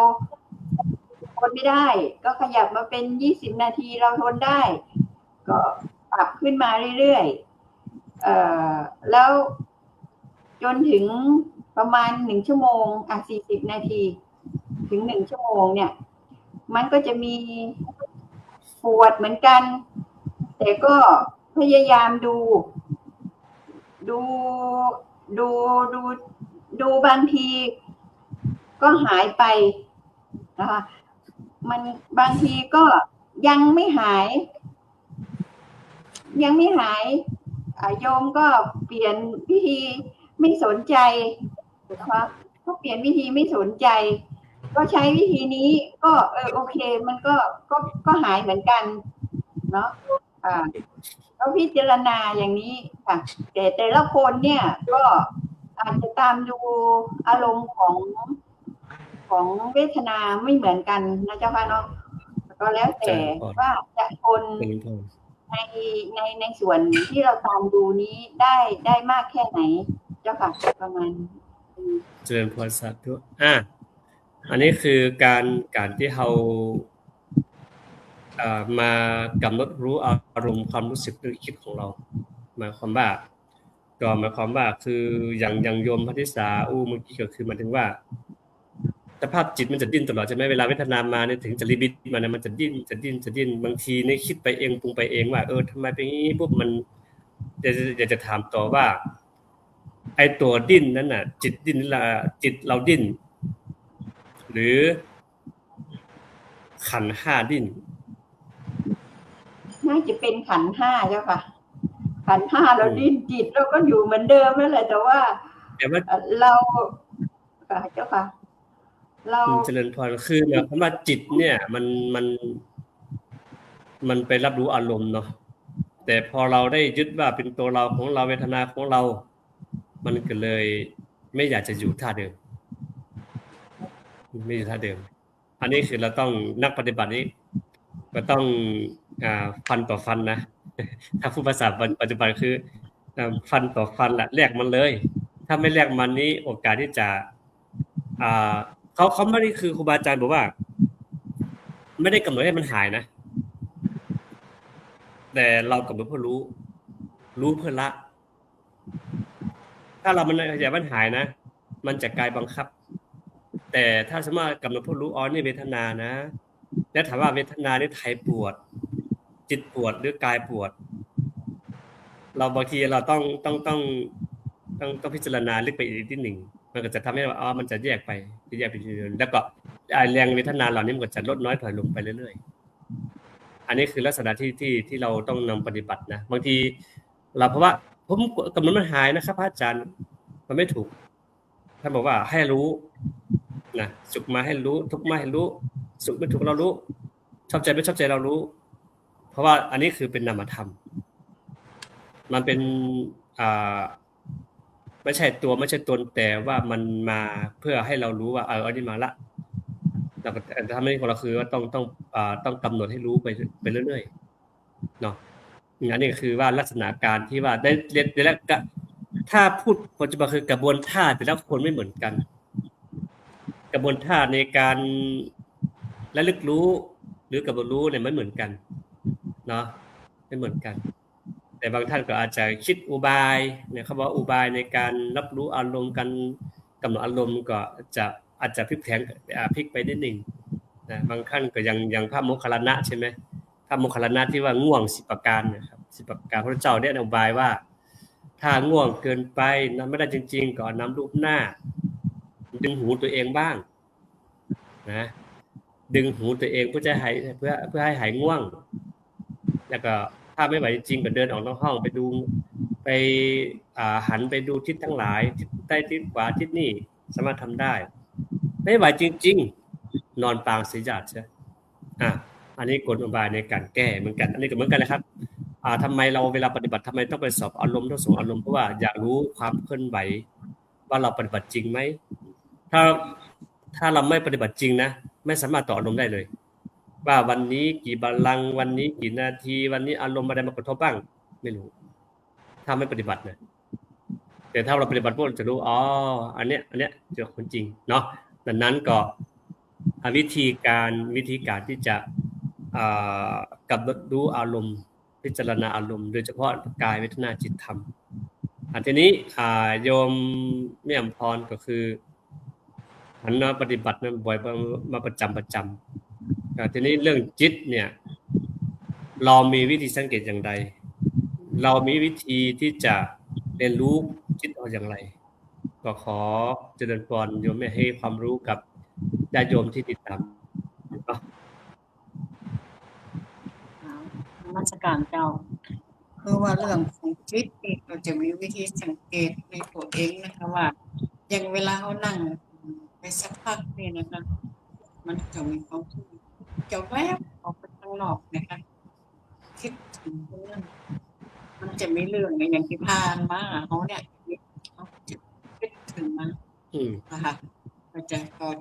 ทนไม่ได้ก็ขยับมาเป็น20 นาทีเราทนได้ก็ปรับขึ้นมาเรื่อยๆแล้วจนถึงประมาณ1 ชั่วโมง40 นาทีถึง1 ชั่วโมงเนี่ยมันก็จะมีปวดเหมือนกันแต่ก็พยายามดูบางทีก็หายไปนะคะมันบางทีก็ยังไม่หายโยมก็เปลี่ยนวิธีไม่สนใจนะคะก็เปลี่ยนวิธีไม่สนใจก็ใช้วิธีนี้ก็โอเคมันก็หายเหมือนกันเนาะก็พิจารณาอย่างนี้ค่ะแต่ละคนเนี่ยก็อาจจะตามดูอารมณ์ของเวทนาไม่เหมือนกันนะเจ้าค่ะเนาะก็แล้วแต่ว่าจะคนในส่วนที่เราตามดูนี้ได้มากแค่ไหนเจ้าค่ะประมาณเจริญพรสาธุอันนี้คือการที่เรามากำหนดรู้อารมณ์ความรู้สึกนึกคิดของเราหมายความว่าคืออย่างโยมพัทธิสาเมื่อกี้ก็คือหมายถึงว่าสภาพจิตมันจะดิ้นตลอดใช่ไหมเวลาเวทนามาเนี่ยถึงจะลิบิตมันจะดิ้นบางทีเนี่ยคิดไปเองปรุงไปเองว่าทำไมเป็นอย่างนี้ปุ๊บมันอยากจะถามต่อว่าไอ้ตัวดิ้นนั้นน่ะจิตดิ้นจิตเราดิ้นหรือ ขันธ์ห้าดิ้น น่าจะเป็นขันธ์ห้าเจ้าค่ะ ขันธ์ห้าเรา อืม ดิ้นจิตเราก็อยู่เหมือนเดิมนั่นแหละแต่ว่า แต่ว่า เราค่ะเจ้าค่ะ เรา เจริญพรคือหมายความว่าจิตเนี่ยมันไปรับรู้อารมณ์เนาะแต่พอเราได้ยึดว่าเป็นตัวเราของเราเวทนาของเรา มันก็เลยไม่อยากจะอยู่ท่าเดิมไม่อยู่ท่าเดิม อันนี้คือเราต้องนักปฏิบัตินี้ก็ต้องฟันต่อฟันนะ ถ้าพูดภาษาปัจจุบันคือฟันต่อฟันแหละแลกมันเลย ถ้าไม่แลกมันนี้โอกาสที่จะเขาไม่ได้คือครูบาอาจารย์บอกว่า ไม่ได้กำหนดให้มันหายนะ แต่เรากำหนดเพื่อรู้เพื่อละ ถ้าเรามันอยากมันหายนะ มันจะกลายบังคับ แต่ถ้าสมมติกำหนดเพื่อรู้อ๋อนี่เวทนานะแล้วถามว่าเวทนานี่ไทยปวด จิตปวดหรือกายปวด เราบางทีเราต้องพิจารณาลึกไปอีกนิดหนึ่งมันก็จะทำให้ว่าอ๋อมันจะแยกไปแล้วก็แรงเวทนาเหล่านี้มันก็จะลดน้อยถอยลงไปเรื่อยๆอันนี้คือลักษณะที่เราต้องนำปฏิบัตินะบางทีเราเพราะว่าผมกำหนดมันหายนะครับพระอาจารย์มันไม่ถูกท่านบอกว่าให้รู้นะสุขมาให้รู้ทุกข์มาให้รู้สุขไม่ถูกเรารู้ชอบใจไม่ชอบใจเรารู้ เพราะว่าอันนี้คือเป็นนามธรรมมันเป็นไม่ใช่ตัวไม่ใช่ตนแต่ว่ามันมาเพื่อให้เรารู้ว่าอันนี้มาละแต่ทำให้ของเราคือว่าต้องกำหนดให้รู้ไปเรื่อยๆเนาะอันนี้คือว่าลักษณะการที่ว่าได้เรียนแล้วถ้าพูดปัจจุบันคือกระบวนท่าแต่ละคนไม่เหมือนกัน กระบวนท่าในการระลึกรู้หรือกระบวนรู้เนี่ยไม่เหมือนกันเนาะไม่เหมือนกันแต่บางท่านก็อาจจะคิดอุบายเนี่ยเขาบอกอุบายในการรับรู้อารมณ์กันกำหนดอารมณ์ก็อาจจะพลิกแพลงพลิกไปนิดนึงนะบางท่านก็ยังพระโมคคัลลานะใช่ไหมพระโมคคัลลานะที่ว่าง่วง10ประการนะครับ10ประการพระเจ้าได้อุบายว่าถ้าง่วงเกินไปนำไม่ได้จริงๆก็นำรูปหน้าดึงหูตัวเองบ้างนะดึงหูตัวเองเพื่อให้หายง่วงแล้วก็ถ้าไม่ไหวจริงก็เดินออกนอกห้องไปดูไปหันไปดูทิศทั้งหลายทิศใต้ทิศขวาทิศนี่สามารถทำได้ไม่ไหวจริงๆนอนปางศีรษะใช่อันนี้กลอุบายในการแก้เหมือนกันอันนี้ก็เหมือนกันนะครับทำไมเราเวลาปฏิบัติทำไมต้องไปสอบอารมณ์ต้องส่งอารมณ์เพราะว่าอยากรู้ความเคลื่อนไหวว่าเราปฏิบัติจริงไหมถ้าเราไม่ปฏิบัติจริงนะไม่สามารถต่ออารมณ์ได้เลยว่าวันนี้กี่บัลลังก์วันนี้กี่นาทีวันนี้อารมณ์อะไรมากระทบบ้างไม่รู้ถ้าไม่ปฏิบัตินะแต่ถ้าเราปฏิบัติพวกเราจะรู้อ๋ออันเนี้ยเจอคนจริงเนาะดังนั้นก็วิธีการที่จะกับรู้อารมณ์พิจารณาอารมณ์โดยเฉพาะกายเวทนาจิตธรรมทีนี้โยมเมี่ยมพรก็คือหันมาปฏิบัติบ่อยมาประจำทีนี้เรื่องจิตเนี่ยเรามีวิธีสังเกตอย่างไรเรามีวิธีที่จะเรียนรู้จิตเอาอย่างไรก็ขอเจริญพรโยมให้ความรู้กับญาติโยมที่ติดตามนมัสการเจ้าคือว่าเรื่องของจิตเราจะมีวิธีสังเกตในตัวเองนะคะว่าอย่างเวลาเขานั่งไปสักพักนี่นะคะมันจะมีความคิดจะแวบออกไปข้างนอกนะคะคิดถึงเรื่องมันจะมีเรื่องอย่างที่ผ่านมาเขาเนี่ยเขาจะคิดถึงมันนะคะก็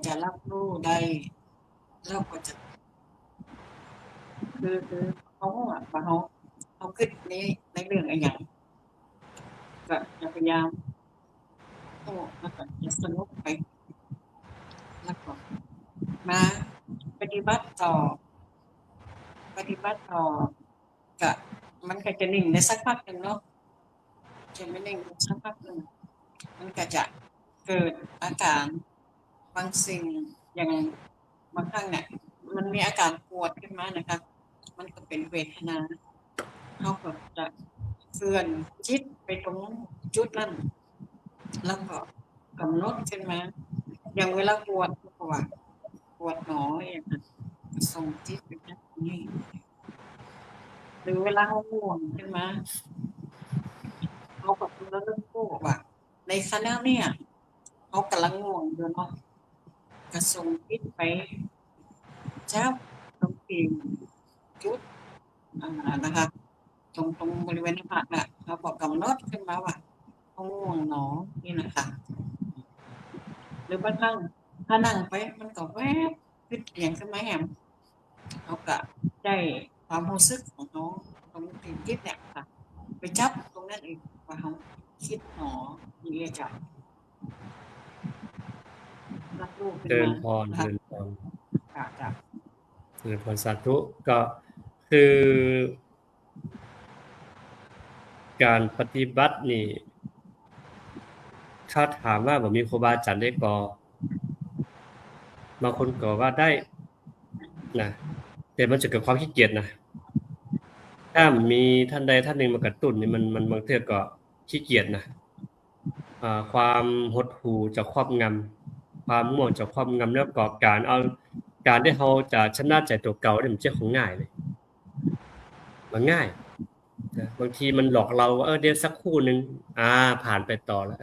จะรับรู้ได้แล้วก็จะคือเขาคิดในเรื่องอะไรอย่างก็จะพยายามแล้วก็จะสนุกไปแล้วก็มาปฏิบัติต่อก็มันก็จะนิ่งในสักพักหนึ่งเนาะจะไม่นิ่งสักพักหนึ่งมันก็จะเกิดอาการบางสิ่งอย่างบางครั้งเนี่ยมันมีอาการปวดขึ้นมานะครับมันก็เป็นเวทนาเขาก็จะเคลื่อนจิตไปตรงจุดนั้นแล้วก็กำหนดขึ้นมาอย่างเวลาปวดหนออย่างนั้น ส่งจิตไปแบบนี้หรือเวลาเขาง่วงขึ้นมาเขาแบบเริ่มพูดว่าในขณะเนี่ยเขากำลังง่วงอยู่เนาะกระส่งจิตไปเจ้าตรงที่จุดนะคะตรงบริเวณหน้าผากน่ะเขาบอกกำหนดขึ้นมาว่าเขาง่วงหนอนี่นะคะหรือบางครั้งถ้านั่งไปมันก็แวบคิดอย่างขึ้นมาแหมเขาก็ได้ความรู้สึกของน้องตรงที่จิตเนี่ยค่ะไปจับตรงนั้นเองว่าเขาคิดหนอนี่เลยจ้ะรับรู้ขึ้น เดิน มา พร นะคะ เดินพร จ้ะ เดินพรสาธุก็คือการปฏิบัตินี่ถ้าถามว่าบ่มีครูบาอาจารย์ได้ก็บางคนก็ว่าได้นะแต่มันจะเกิดความขี้เกียจนะถ้ามีท่านใดท่านหนึ่งมากระตุ้นนี่มันบางเทื่อก็ขี้เกียจนะความหดหู่จะครอบงำความง่วงจะครอบงำแล้วก็การที่เราจะชนะใจตัวเก่าเนี่ยมันเจ้าของง่ายเลยมันง่ายนะบางทีมันหลอกเราว่าเดี๋ยวสักครู่นึงผ่านไปต่อแล้ว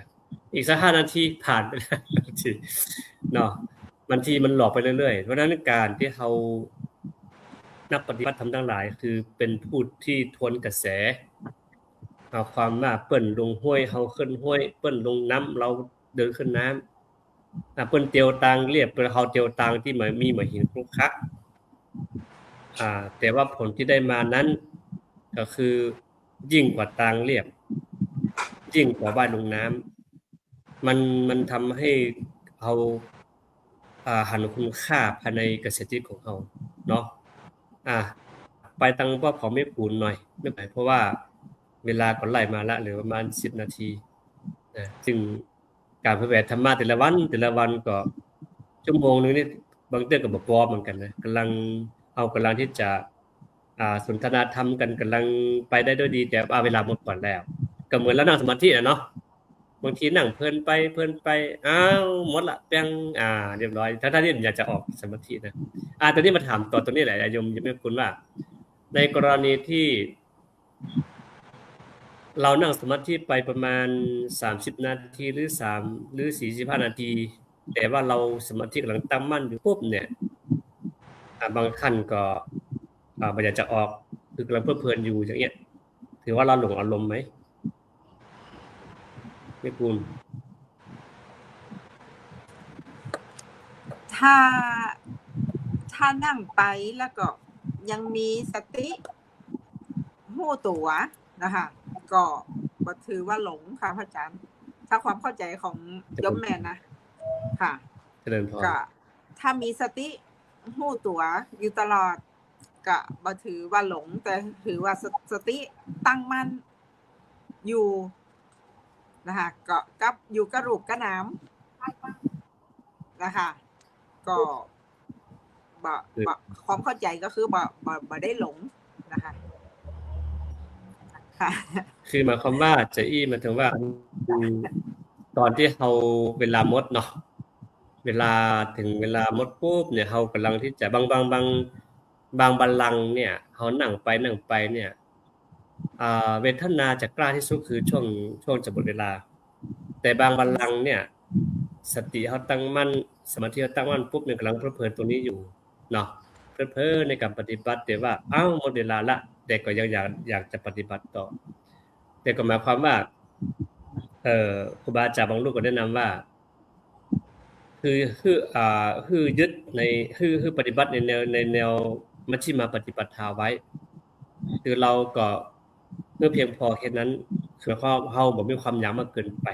อีกสัก5 นาทีผ่านไปแล้วบางทีเนาะบางทีมันหลอกไปเรื่อยๆเพราะฉะนั้นการที่เรานักปฏิบัติธรรมทั้งหลายคือเป็นผู้ที่ทวนกระแสเอาความว่าเปิ้นลงห้วยเฮาขึ้นห้วยเปิ้นลงน้ำเราเดินขึ้นน้ำเปิ้นเตียวตังเรียบเปิ้นเฮาเตียวตังที่เหมือนมีเหมือนหินคลุกคลักแต่ว่าผลที่ได้มานั้นก็คือยิ่งกว่าตังเรียบยิ่งกว่าบ้านลงน้ำมันทำให้เราหันคุณค่าภายในกษตรจิตของเราเนาะไปตังว่าขอไม่ปูนหน่อยไม่ไปเพราะว่าเวลาก็ไล่มาละเหลือประมาณ10 นาทีนะซึ่งการเผยแผ่ธรรมะแต่ละวันก็ชั่วโมงนึงนี่บางเรื่องก็บ่พอเหมือนกันนะกำลังที่จะสนทนาธรรมกันกำลังไปได้ด้วยดีแต่เวลาหมดก่อนแล้วก็เหมือนแล้วนั่งสมาธิเนาะบางทีนั่งเพลินไปหมดละแป้งเรียบร้อยถ้าที่อยากจะออกสมาธินะตอนนี้มาถามต่อตรงนี้แหละโยมไม่คุณว่าในกรณีที่เรานั่งสมาธิไปประมาณ30 นาทีหรือ45 นาทีแต่ว่าเราสมาธิกำลังตั้งมั่นอยู่ปุ๊บเนี่ยบางท่านก็บ่อยากจะออกคือกำลังเพลินอยู่อย่างเงี้ยถือว่าเราหลงอารมณ์ไหมไม่คุณ ถ้านั่งไปแล้วก็ยังมีสติหู้ตัวนะคะก็ถือว่าหลงค่ะพระอาจารย์ถ้าความเข้าใจของโยมแม่นะค่ะ เจริญพร ก็ถ้ามีสติหู้ตัวอยู่ตลอดก็บ่ถือว่าหลงแต่ถือว่าสติตั้งมั่นอยู่นะคะก็กับอยู่กับรูปกับน้ำนะคะก็ความเข้าใจก็คือบ่ได้หลงนะคะค่ะ คือหมายความว่าจะหมายถึงว่าตอนที่เราเวลาหมดเนาะเวลาถึงเวลาหมดปุ๊บเนี่ยเรากำลังที่จะบางบัลลังก์เนี่ยเรานั่งไปเนี่ยเวทนาจะกล้าที่สุดคือช่วงจะหมดเวลาแต่บางบัลลังก์เนี่ยสติเราตั้งมั่นสมาธิเราตั้งมั่นปุ๊บเนี่ยกำลังเพลินตัวนี้อยู่เนาะเพลินในการปฏิบัติแต่ว่าหมดเวลาละแต่ก็ยังอยากจะปฏิบัติต่อแต่ก็หมายความว่าครูบาอาจารย์บางรูปก็แนะนำว่าคือยึดในคือปฏิบัติในแนวมัชฌิมาปฏิปทาไว้คือเราก็เมื่อเพียงพอแค่นั้นคือเราบ่มีความอยากมากเกินไป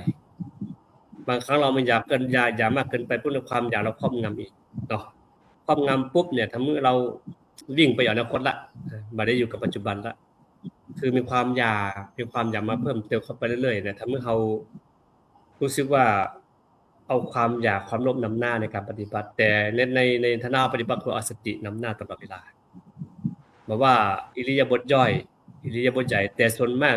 บางครั้งเรามันอยากเกินอยากมากเกินไปปุ๊บความอยากเราครอบงำอีกเนาะครอบงำปุ๊บเนี่ยทำให้เราวิ่งไปอนาคตละบ่ได้อยู่กับปัจจุบันละคือมีความอยากมาเพิ่มเติมเข้าไปเรื่อยๆเนี่ยทำให้เรารู้สึกว่าเอาความอยากความโลภนำหน้าในการปฏิบัติแต่ในฐานะปฏิบัติคือเอาสตินำหน้าตลอดเวลาบอกว่าอิริยาบถย่อยอิริยาบถใหญ่แต่ส่วนมาก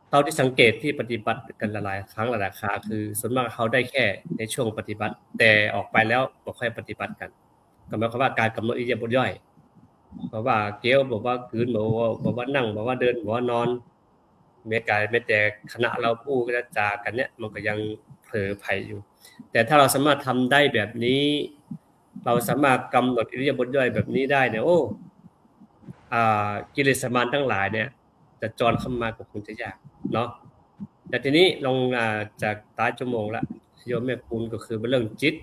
เท่าที่สังเกตที่ปฏิบัติกันหลายครั้งหลายคราคือส่วนมากเขาได้แค่ในช่วงปฏิบัติแต่ออกไปแล้วบ่ค่อยปฏิบัติกัน ก็หมายความว่าการกำหนดอิริยาบถย่อยเพราะว่าเกี้ยวบอกว่ายืนบอกว่านั่งบอกว่าเดินบอกว่านอนแม้แต่คณะเราพูดกันจากันเนี่ยมันก็ยังเผลอไผอยู่ แต่ถ้าเราสามารถทำได้แบบนี้ เราสามารถกำหนดอิริยาบถย่อยแบบนี้ได้เนี่ยโอ้กิเลสมารทั้งหลายเนี่ยจะจรเข้ามาก็คงจะยากเนาะแต่ทีนี้ลงจากตาชั่วโมงละโยมแม่คุณก็คือเป็นเรื่องจิต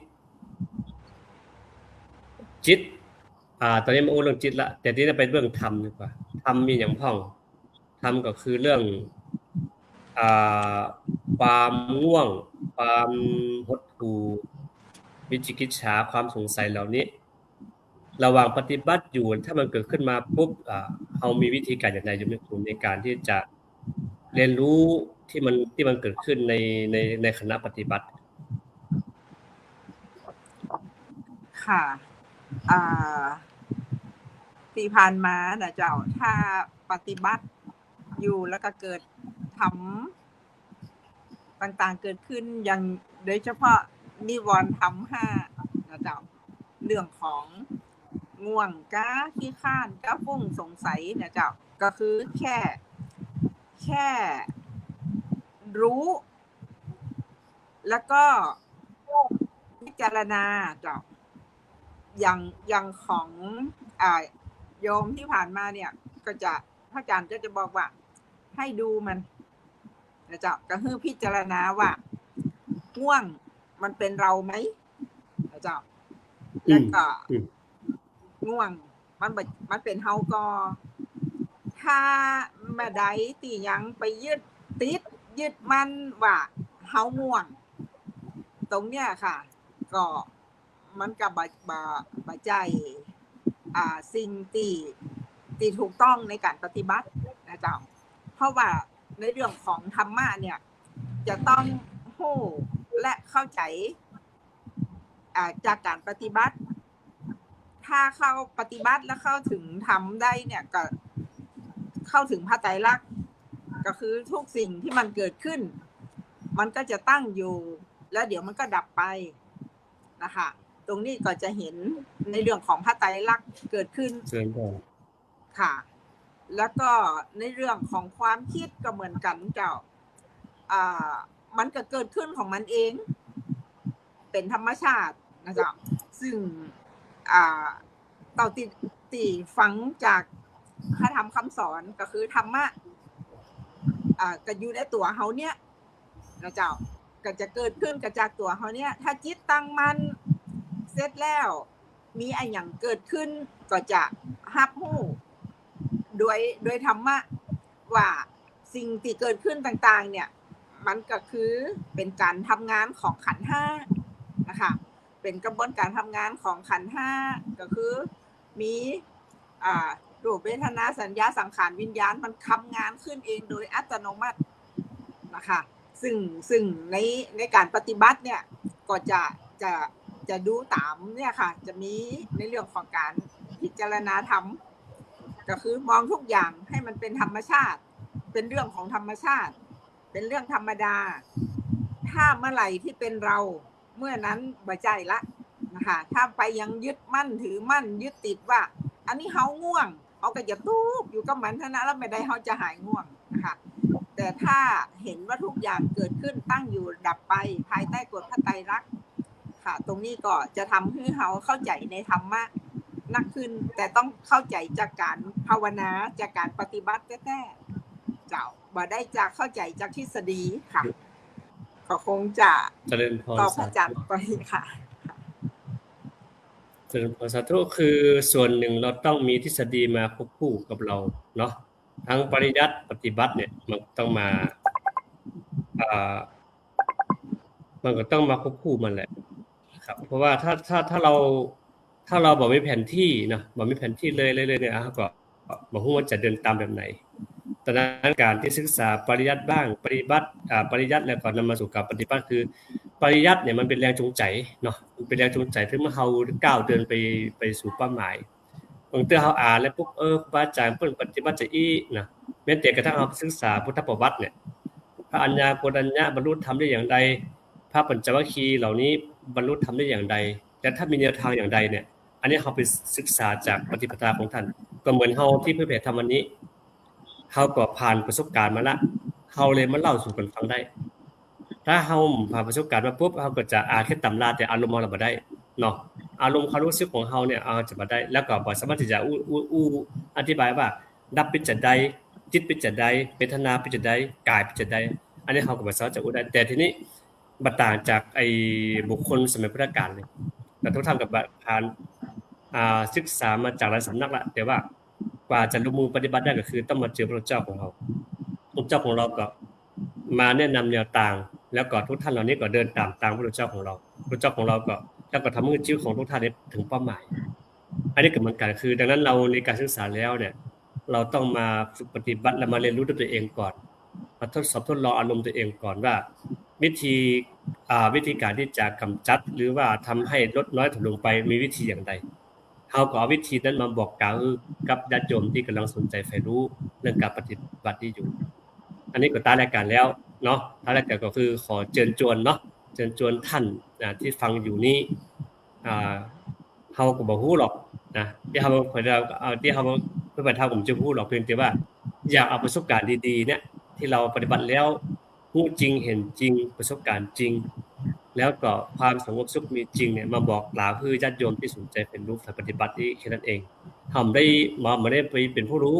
ตอนนี้มาอู้เรื่องจิตละแต่ที่นี่เป็นเรื่องธรรมดีกว่าธรรมมีอย่างพ่องธรรมก็คือเรื่องความง่วงความหดหู่วิจิกิจฉาความสงสัยเหล่านี้ระหว่างปฏิบัติอยู่ถ้ามันเกิดขึ้นมาปุ๊บเรามีวิธีการอย่างไรโยมแม่คุณในการที่จะเรียนรู้ที่มันเกิดขึ้นในคณะปฏิบัติค่ะที่ผ่านมานะเจ้าถ้าปฏิบัติอยู่แล้วก็เกิดทำต่างๆเกิดขึ้นอย่างโดยเฉพาะนิวรณ์ธรรม5นะเจ้าเรื่องของง่วงก้าขี้ข้านก้าฟุ้งสงสัยนะเจ้าก็คือแค่รู้ แล้วก็พิจารณาเจ้าอย่างของโยมที่ผ่านมาเนี่ยก็จะพระอาจารย์จะบอกว่าให้ดูมันนะเจ้าก็คือพิจารณาว่าง่วงมันเป็นเราไหมนะเจ้าแล้วก็ง่วงมันเป็นเฮาก็ถ้าแม่ใดตียังไปยึดมันว่าเฮาง่วงตรงเนี้ยค่ะก็มันกับบใจสิ่งที่ถูกต้องในการปฏิบัตินะเจ้าเพราะว่าในเรื่องของธรรมะเนี่ยจะต้องรู้และเข้าใจจากการปฏิบัติถ้าเข้าปฏิบัติแล้วเข้าถึงธรรมได้เนี่ยก็เข้าถึงพระไตรลักษณ์ก็คือทุกสิ่งที่มันเกิดขึ้นมันก็จะตั้งอยู่แล้วเดี๋ยวมันก็ดับไปนะคะตรงนี้ก็จะเห็นในเรื่องของพระไตรลักษณ์เกิดขึ้นค่ะแล้วก็ในเรื่องของความคิดก็เหมือนกันเจ้ามันก็เกิดขึ้นของมันเองเป็นธรรมชาตินะเจ้าซึ่งต่อติฟังจากพระธรรมคำสอนก็คือธรรมะก็อยู่ในตัวเฮาเนี่ยนะเจ้าก็จะเกิดขึ้นกับจากตัวเฮาเนี่ยถ้าจิตตั้งมันเสร็จแล้วมีอะไรอย่างเกิดขึ้นก็จะรับรู้โดยธรรมะว่าสิ่งที่เกิดขึ้นต่างๆเนี่ยมันก็คือเป็นการทำงานของขันธ์5นะคะเป็นกระบวนการทำงานของขันธ์5ก็คือมีรูปเวทนาสัญญาสังขารวิญญาณมันทำงานขึ้นเองโดยอัตโนมัตินะคะซึ่งในการปฏิบัติเนี่ยก็จะดูตามเนี่ยค่ะจะมีในเรื่องของการพิจารณาธรรมก็คือมองทุกอย่างให้มันเป็นธรรมชาติเป็นเรื่องของธรรมชาติเป็นเรื่องธรรมดาถ้าเมื่อไหร่ที่เป็นเราเมื่อนั้นบ่ใจละนะคะถ้าไปยังยึดมั่นถือมั่นยึดติดว่าอันนี้เฮาง่วงเขาก็จะตู้อยู่กับมันเท่านั้นแล้วไม่ได้เขาจะหายง่วงนะคะแต่ถ้าเห็นว่าทุกอย่างเกิดขึ้นตั้งอยู่ดับไปภายใต้กฎพระไตรลักษณ์ค่ะตรงนี้ก็จะทำให้เขาเข้าใจในธรรมะนักขึ้นแต่ต้องเข้าใจจากการภาวนาจากการปฏิบัติแท้ๆเจ้าบ่ได้จากเข้าใจจากทฤษฎีค่ะก็คงจะตอบอาจารย์ไปค่ะเจริญพรสาธุคือส่วนหนึ่งเราต้องมีทฤษฎีมาควบคู่กับเราเนาะทั้งปริยัติปฏิบัติเนี่ยมันต้องมามันก็ต้องมาควบคู่มันแหละครับเพราะว่าถ้าเราบอกไม่แผนที่นะบอกไม่แผนที่เลยเนี่ยก็บอกว่าจะเดินตามแบบไหนตอนนั้นการที่ศึกษาปริยัติบ้างปฏิบัติปริยัติแล้วก็นำมาสู่การปฏิบัติคือปริยัติเนี่ยมันเป็นแรงจูงใจเนาะมันเป็นแรงจูงใจที่เมื่อเฮาก้าวเดินไปสู่เป้าหมายบางเทื่อเฮาอ่านแล้วปุ๊บครูบาอาจารย์เพิ่นปฏิบัติจะอีนะแม้แต่กระทั่งเฮาศึกษาพุทธประวัติเนี่ยพระอัญญาโกณัญญะบรรลุธรรมได้อย่างใดพระปัญจวัคคีย์เหล่านี้บรรลุธรรมได้อย่างใดแต่ถ้ามีแนวทางอย่างใดเนี่ย อันนี้เขาไปศึกษาจากปฏิปทาของท่านก็เหมือนเฮาที่เผยแผ่ธรรมวันนี้เฮาก็ผ่านประสบการณ์มาละเฮาเลยมาเล่าสู่กันฟังได้ถ้าเฮาผ่านประสบการณ์มาปุ๊บเฮาก็จะอ่านแค่ตำราแต่อารมณ์เราบ่ได้เนาะอารมณ์ความรู้สึกของเฮาเนี่ยเอาจะบ่ได้แล้วก็บ่สามารถที่จะอธิบายว่าดับเป็นจังใดจิตเป็นจังใดเวทนาเป็นจังใดกายเป็นจังใดอันนี้เฮาก็บ่สามารถจะได้แต่ทีนี้บ่ต่างจากไอ้บุคคลสมัยพุทธกาลเลยแต่ทุกท่านก็ผ่านศึกษามาจากหลายสำนักละแต่ว่ากว่าจะลงมือปฏิบัติได้ก็คือต้องมาเจอพระเจ้าของเราพระเจ้าของเราก็มาแนะนำแนวทางแล้วก็ทุกท่านเหล่านี้ก็เดินตามพระเจ้าของเราพระเจ้าของเราก็แล้วก็ทำให้ชีวิตของทุกท่านได้ถึงเป้าหมายอันนี้ก็เหมือนกันคือดังนั้นเราในการศึกษาแล้วเนี่ยเราต้องมาฝึกปฏิบัติและมาเรียนรู้ด้วยตัวเองก่อนมาทดสอบทดลองอารมณ์ตัวเองก่อนว่าวิธีการที่จะกำจัดหรือว่าทำให้ลดน้อยถอยลงไปมีวิธีอย่างไรเฮาก็เอาวิธีนั้นมาบอกกล่าวกับญาติโยมที่กำลังสนใจใฝ่รู้เรื่องการปฏิบัตินี้อยู่อันนี้ก็ตามรายการแล้วเนาะท้ายรายการก็คือขอเชิญชวนเนาะเชิญชวนท่านที่ฟังอยู่นี้เฮาก็บ่ฮู้หรอกนะที่เฮาเพื่อนเฒ่าผมจะพูดหรอกเพียงแต่ว่าอยากเอาประสบการณ์ดีๆเนี่ยที่เราปฏิบัติแล้วรู้จริงเห็นจริงประสบการณ์จริงแล้วก็ความสงบสุขมีจริงเนี่ยมาบอกกล่าวเพื่อญาติโยมที่สนใจเป็นรู้ปฏิบัตินี้แค่นั้นเองเฮาไม่ได้ไปเป็นผู้รู้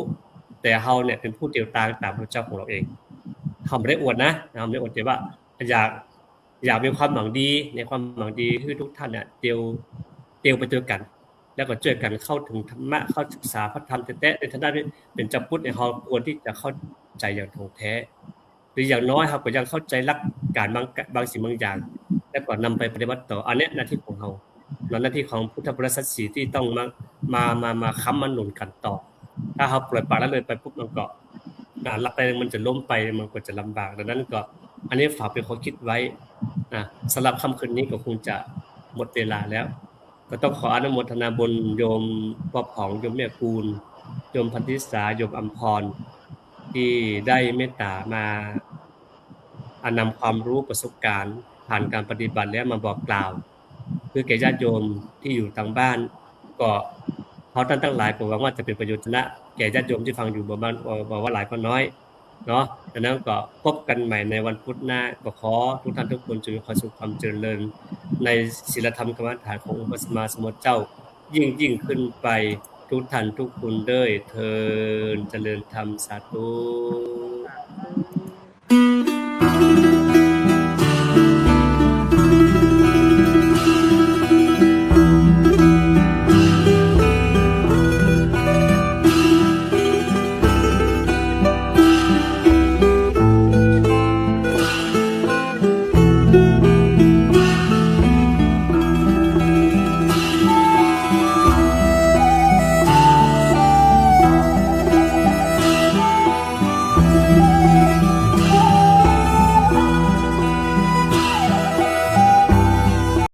แต่เฮาเนี่ยเป็นผู้เดียวตามพระเจ้าของเราเองเฮาไม่ได้อวดนะเฮาไม่ได้อวดแต่ว่าอยากมีความหวังดีในความหวังดีคือทุกท่านเนี่ยเดียวไปด้วยกันแล้วก็ช่วยกันเข้าถึงธรรมะเข้าศึกษาพระธรรมแท้ๆในทางด้านนี้เป็นเจ้าพุทธเนี่ยเฮาควรที่จะเข้าใจอย่างถ่องแท้หรืออย่างน้อยครับก็ยังเข้าใจหลักการบางสิ่งบางอย่างแล้วก็นำไปปฏิบัติต่ออันนี้หน้าที่ของเราหน้าที่ของพุทธบริษัทสีที่ต้องมาค้ำมาหนุนกันต่อถ้าเราปล่อยปละละเลยไปปุ๊บมันก็หลักใดมันจะล้มไปมันก็จะลำบากดังนั้นก็อันนี้ฝากเป็นข้อคิดไว้สำหรับค่ำคืนนี้ก็คงจะหมดเวลาแล้วก็ต้องขออนุโมทนาบุญโยมพ่อผองโยมแม่กูลโยมพันธิสาโยมอัมพรที่ได้เมตตามานำความรู้ประสบการณ์ผ่านการปฏิบัติแล้วมาบอกกล่าวคือแก่ญาติโยมที่อยู่ทางบ้านก็เขาท่านทั้งหลายก็หวังว่าจะเป็นประโยชน์นะแก่ญาติโยมที่ฟังอยู่บอกว่าหลายก็น้อยเนาะดังนั้นก็พบกันใหม่ในวันพุธหน้าก็ขอทุกท่านทุกคนจงมีความสุขความเจริญในศีลธรรมกรรมฐานขององค์พระสัมมาสัมพุทธเจ้ายิ่งขึ้นไปทุกท่านทุกคนเด้อเทินเจริญธรรมสาธุ